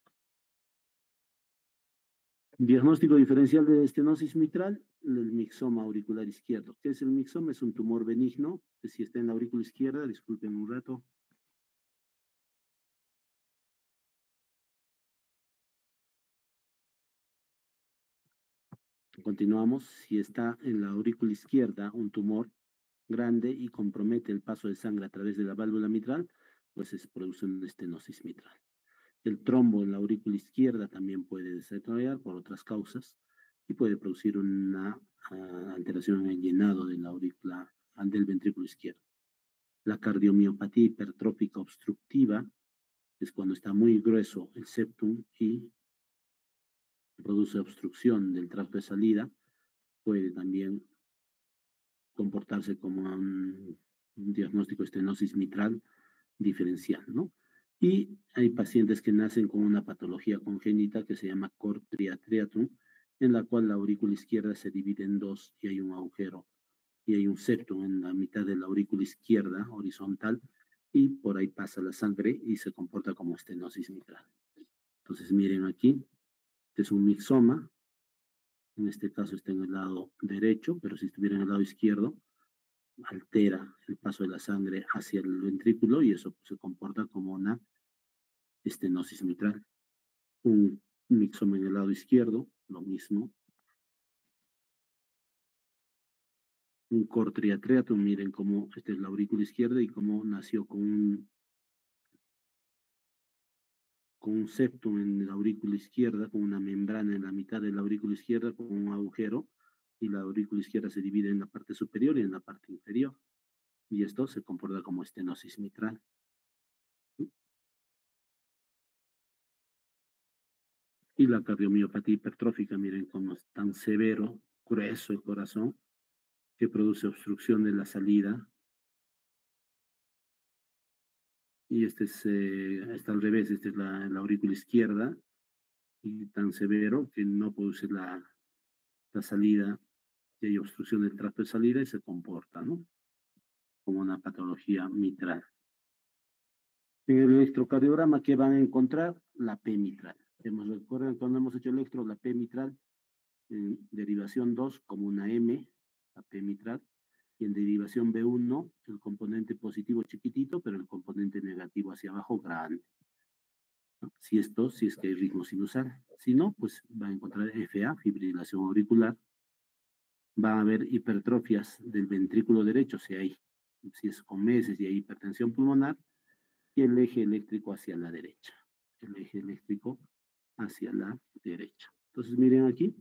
Diagnóstico diferencial de estenosis mitral, el mixoma auricular izquierdo. ¿Qué es el mixoma? Es un tumor benigno, que si está en la aurícula izquierda, disculpen un rato, Continuamos. Si está en la aurícula izquierda un tumor grande y compromete el paso de sangre a través de la válvula mitral, pues se produce una estenosis mitral. El trombo en la aurícula izquierda también puede desarrollar por otras causas y puede producir una alteración en el llenado de la aurícula del ventrículo izquierdo. La cardiomiopatía hipertrófica obstructiva es cuando está muy grueso el septum y produce obstrucción del tracto de salida, puede también comportarse como un diagnóstico de estenosis mitral diferencial, ¿no? Y hay pacientes que nacen con una patología congénita que se llama cor triatriatum, en la cual la aurícula izquierda se divide en dos y hay un agujero y hay un septum en la mitad de la aurícula izquierda horizontal y por ahí pasa la sangre y se comporta como estenosis mitral. Entonces miren aquí, este es un mixoma, en este caso está en el lado derecho, pero si estuviera en el lado izquierdo, altera el paso de la sangre hacia el ventrículo y eso se comporta como una estenosis mitral. Un mixoma en el lado izquierdo, lo mismo. Un cor triatriatum, miren cómo esta es la aurícula izquierda y cómo nació con un septum en la aurícula izquierda, con una membrana en la mitad de la aurícula izquierda, con un agujero, y la aurícula izquierda se divide en la parte superior y en la parte inferior. Y esto se comporta como estenosis mitral. Y la cardiomiopatía hipertrófica, miren cómo es tan severo, grueso el corazón, que produce obstrucción de la salida. Y este está al revés, esta es la aurícula izquierda, y tan severo que no produce la salida, y hay obstrucción del tracto de salida y se comporta, ¿no? Como una patología mitral. En el electrocardiograma, ¿qué van a encontrar? La P mitral. Recuerden cuando hemos hecho electro, la P mitral, en derivación 2 como una M, la P mitral, y en derivación B1, el componente positivo chiquitito, pero el componente negativo hacia abajo grande. ¿No? Si es que hay ritmo sinusal. Si no, pues va a encontrar FA, fibrilación auricular. Va a haber hipertrofias del ventrículo derecho, si es con meses y hay hipertensión pulmonar, y el eje eléctrico hacia la derecha. El eje eléctrico hacia la derecha. Entonces, miren aquí,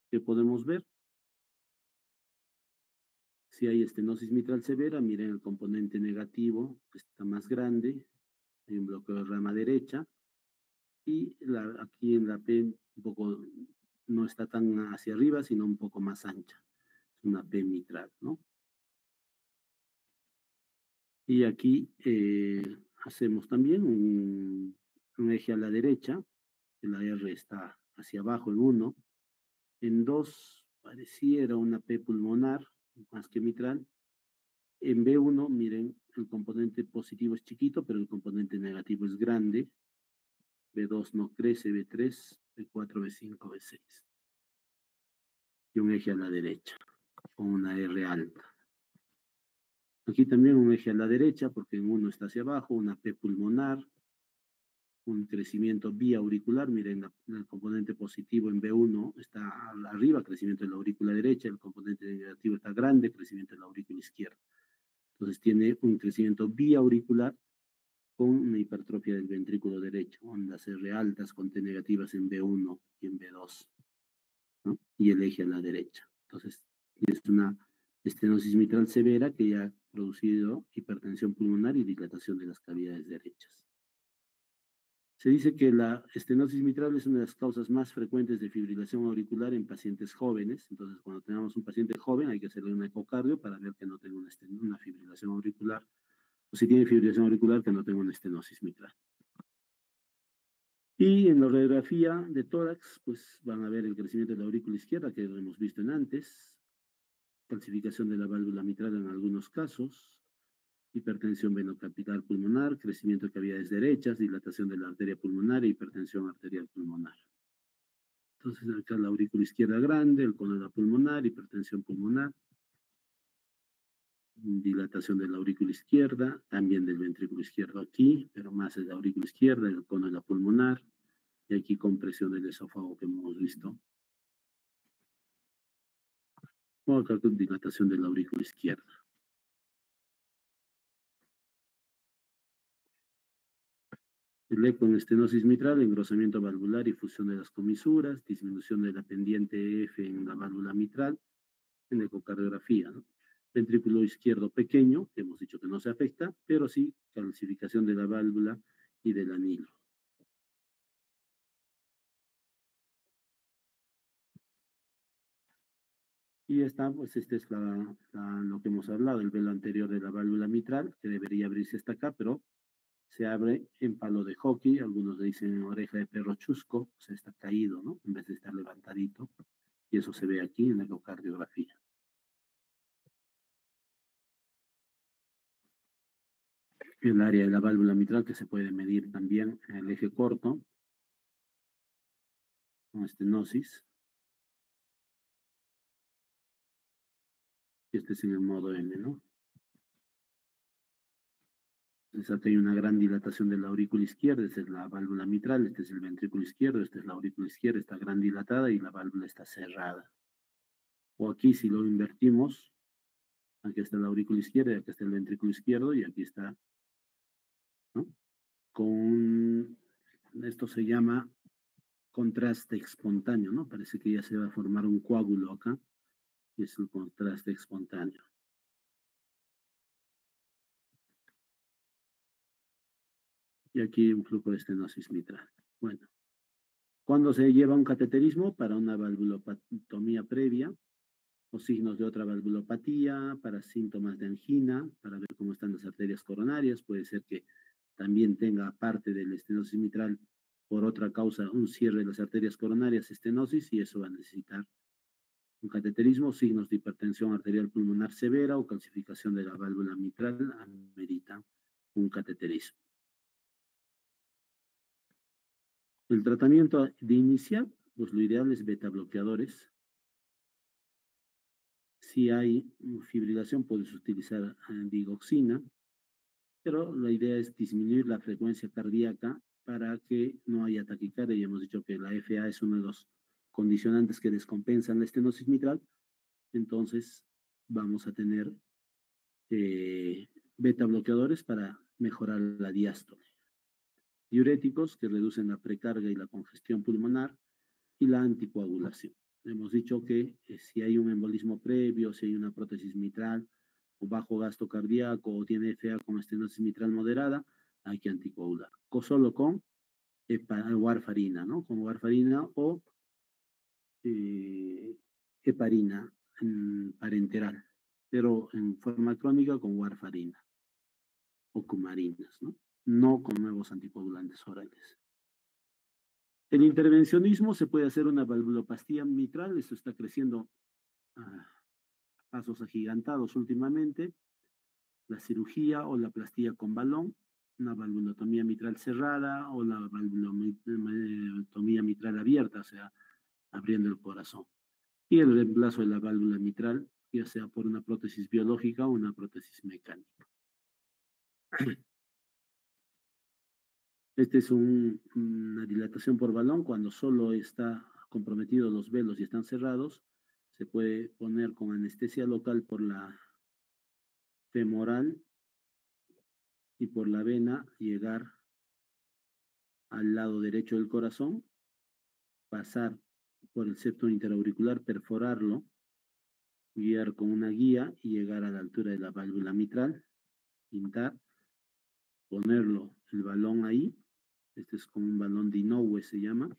que podemos ver. Si hay estenosis mitral severa, miren el componente negativo, que está más grande, hay un bloqueo de rama derecha, y aquí en la P un poco no está tan hacia arriba, sino un poco más ancha. Es una P mitral, ¿no? Y aquí hacemos también un eje a la derecha, la R está hacia abajo en 1, en 2 pareciera una P pulmonar, más que mitral. En B1, miren, el componente positivo es chiquito, pero el componente negativo es grande. B2 no crece, B3, B4, B5, B6. Y un eje a la derecha, con una R alta. Aquí también un eje a la derecha, porque en 1 está hacia abajo, una P pulmonar, un crecimiento biauricular. Miren, el componente positivo en B1 está arriba, crecimiento de la aurícula derecha, el componente negativo está grande, crecimiento de la aurícula izquierda. Entonces tiene un crecimiento biauricular con una hipertrofia del ventrículo derecho, ondas R altas con T negativas en B1 y en B2, ¿no? Y el eje a la derecha. Entonces, es una estenosis mitral severa que ya ha producido hipertensión pulmonar y dilatación de las cavidades derechas. Se dice que la estenosis mitral es una de las causas más frecuentes de fibrilación auricular en pacientes jóvenes. Entonces, cuando tenemos un paciente joven, hay que hacerle un ecocardio para ver que no tenga una fibrilación auricular. O si tiene fibrilación auricular, que no tenga una estenosis mitral. Y en la radiografía de tórax, pues van a ver el crecimiento de la aurícula izquierda, que lo hemos visto en antes, calcificación de la válvula mitral en algunos casos, hipertensión venocapilar pulmonar, crecimiento de cavidades derechas, dilatación de la arteria pulmonar e hipertensión arterial pulmonar. Entonces, acá la aurícula izquierda grande, el cono de la pulmonar, hipertensión pulmonar, dilatación de la aurícula izquierda, también del ventrículo izquierdo aquí, pero más de la aurícula izquierda, el cono de la pulmonar, y aquí compresión del esófago que hemos visto. o acá con dilatación de la aurícula izquierda. El eco en estenosis mitral, engrosamiento valvular y fusión de las comisuras, disminución de la pendiente F en la válvula mitral, en ecocardiografía, ¿no? Ventrículo izquierdo pequeño, que hemos dicho que no se afecta, pero sí calcificación de la válvula y del anilo. Y está, pues este es lo que hemos hablado, el velo anterior de la válvula mitral, que debería abrirse hasta acá, pero se abre en palo de hockey, algunos le dicen oreja de perro chusco, o sea, está caído, ¿no? En vez de estar levantadito. Y eso se ve aquí en la ecocardiografía. El área de la válvula mitral que se puede medir también en el eje corto, con estenosis. Y este es en el modo M, ¿no? Entonces acá hay una gran dilatación de la aurícula izquierda, esta es la válvula mitral, este es el ventrículo izquierdo, esta es la aurícula izquierda, está gran dilatada y la válvula está cerrada. O aquí si lo invertimos, aquí está la aurícula izquierda, y aquí está el ventrículo izquierdo y aquí está, ¿no? Con, esto se llama contraste espontáneo, ¿no? Parece que ya se va a formar un coágulo acá y es el contraste espontáneo. Y aquí un flujo de estenosis mitral. Bueno, cuando se lleva un cateterismo para una valvulopatomía previa o signos de otra valvulopatía, para síntomas de angina, para ver cómo están las arterias coronarias, puede ser que también tenga parte de la estenosis mitral por otra causa un cierre de las arterias coronarias, estenosis, y eso va a necesitar un cateterismo, signos de hipertensión arterial pulmonar severa o calcificación de la válvula mitral amerita un cateterismo. El tratamiento de inicial, pues lo ideal es beta bloqueadores. Si hay fibrilación, puedes utilizar digoxina, pero la idea es disminuir la frecuencia cardíaca para que no haya taquicardia. Ya hemos dicho que la FA es uno de los condicionantes que descompensan la estenosis mitral, entonces vamos a tener beta bloqueadores para mejorar la diástole. Diuréticos que reducen la precarga y la congestión pulmonar y la anticoagulación. Hemos dicho que si hay un embolismo previo, si hay una prótesis mitral o bajo gasto cardíaco o tiene FA con estenosis mitral moderada, hay que anticoagular. Solo con warfarina, ¿no? Con warfarina o heparina parenteral, pero en forma crónica con warfarina o cumarinas, ¿no? No con nuevos anticoagulantes orales. El intervencionismo se puede hacer una valvulopastía mitral, esto está creciendo a pasos agigantados últimamente, la cirugía o la plastía con balón, una valvulotomía mitral cerrada o la valvulotomía mitral abierta, o sea, abriendo el corazón. Y el reemplazo de la válvula mitral, ya sea por una prótesis biológica o una prótesis mecánica. Este es una dilatación por balón cuando solo está comprometido los velos y están cerrados. Se puede poner con anestesia local por la femoral y por la vena, llegar al lado derecho del corazón, pasar por el septo interauricular, perforarlo, guiar con una guía y llegar a la altura de la válvula mitral, pintar, ponerlo el balón ahí, este es como un balón de Inoue se llama,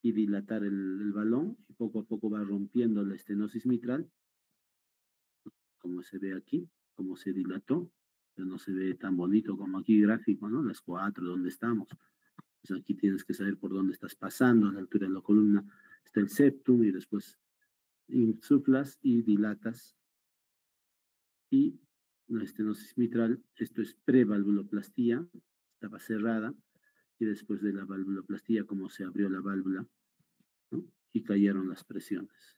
y dilatar el balón y poco a poco va rompiendo la estenosis mitral, como se ve aquí, como se dilató, pero no se ve tan bonito como aquí gráfico, ¿no? Las cuatro, donde estamos. Pues aquí tienes que saber por dónde estás pasando, a la altura de la columna está el septum y después insuflas y dilatas y la estenosis mitral, esto es prevalvuloplastía, estaba cerrada y después de la valvuloplastía como se abrió la válvula, ¿no? Y cayeron las presiones.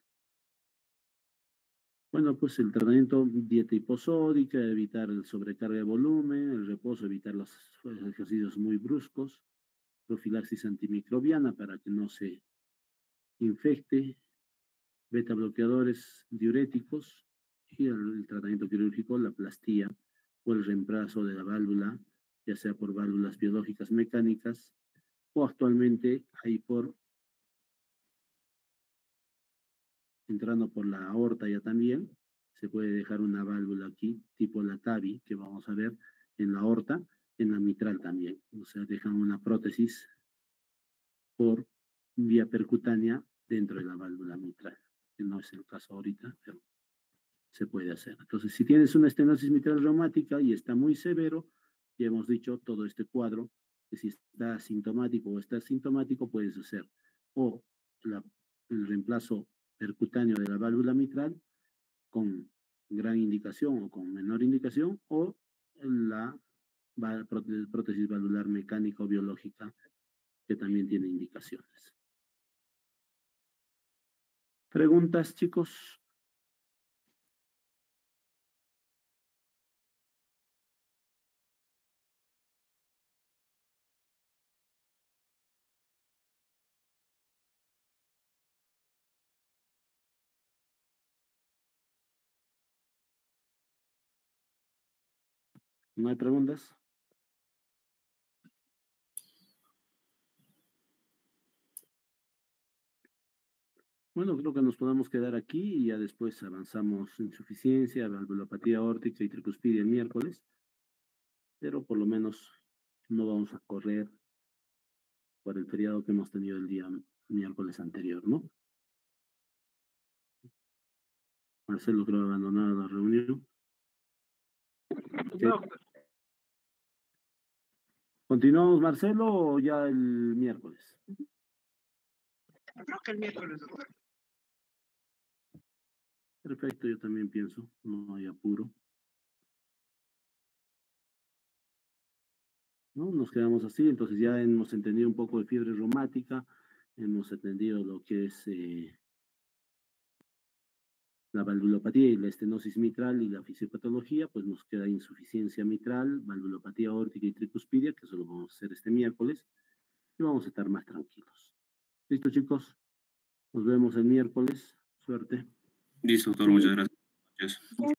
Bueno, pues el tratamiento, dieta hiposódica, evitar el sobrecarga de volumen, el reposo, evitar los ejercicios muy bruscos, profilaxis antimicrobiana para que no se infecte, beta bloqueadores diuréticos y el tratamiento quirúrgico, la plastía o el reemplazo de la válvula, ya sea por válvulas biológicas mecánicas o actualmente hay por entrando por la aorta ya también, se puede dejar una válvula aquí, tipo la TAVI, que vamos a ver en la aorta, en la mitral también. O sea, dejan una prótesis por vía percutánea dentro de la válvula mitral, que no es el caso ahorita, pero se puede hacer. Entonces, si tienes una estenosis mitral reumática y está muy severo, ya hemos dicho todo este cuadro, que si está asintomático o está asintomático, puedes hacer o la, el reemplazo percutáneo de la válvula mitral con gran indicación o con menor indicación, o la prótesis valvular mecánica o biológica, que también tiene indicaciones. ¿Preguntas, chicos? ¿No hay preguntas? Bueno, creo que nos podemos quedar aquí y ya después avanzamos en insuficiencia, valvulopatía aórtica y tricuspidia el miércoles, pero por lo menos no vamos a correr por el feriado que hemos tenido el día miércoles anterior, ¿no? Marcelo creo abandonado la reunión. No, ¿Continuamos, Marcelo, o ya el miércoles? creo que el miércoles, doctor. Perfecto, yo también pienso, no hay apuro. ¿No? Nos quedamos así, entonces ya hemos entendido un poco de fiebre reumática, hemos entendido lo que es la valvulopatía y la estenosis mitral y la fisiopatología, pues nos queda insuficiencia mitral, valvulopatía aórtica y tricuspidia, que eso lo vamos a hacer este miércoles, y vamos a estar más tranquilos. ¿Listo, chicos? Nos vemos el miércoles. Suerte. Listo, doctor, muchas gracias.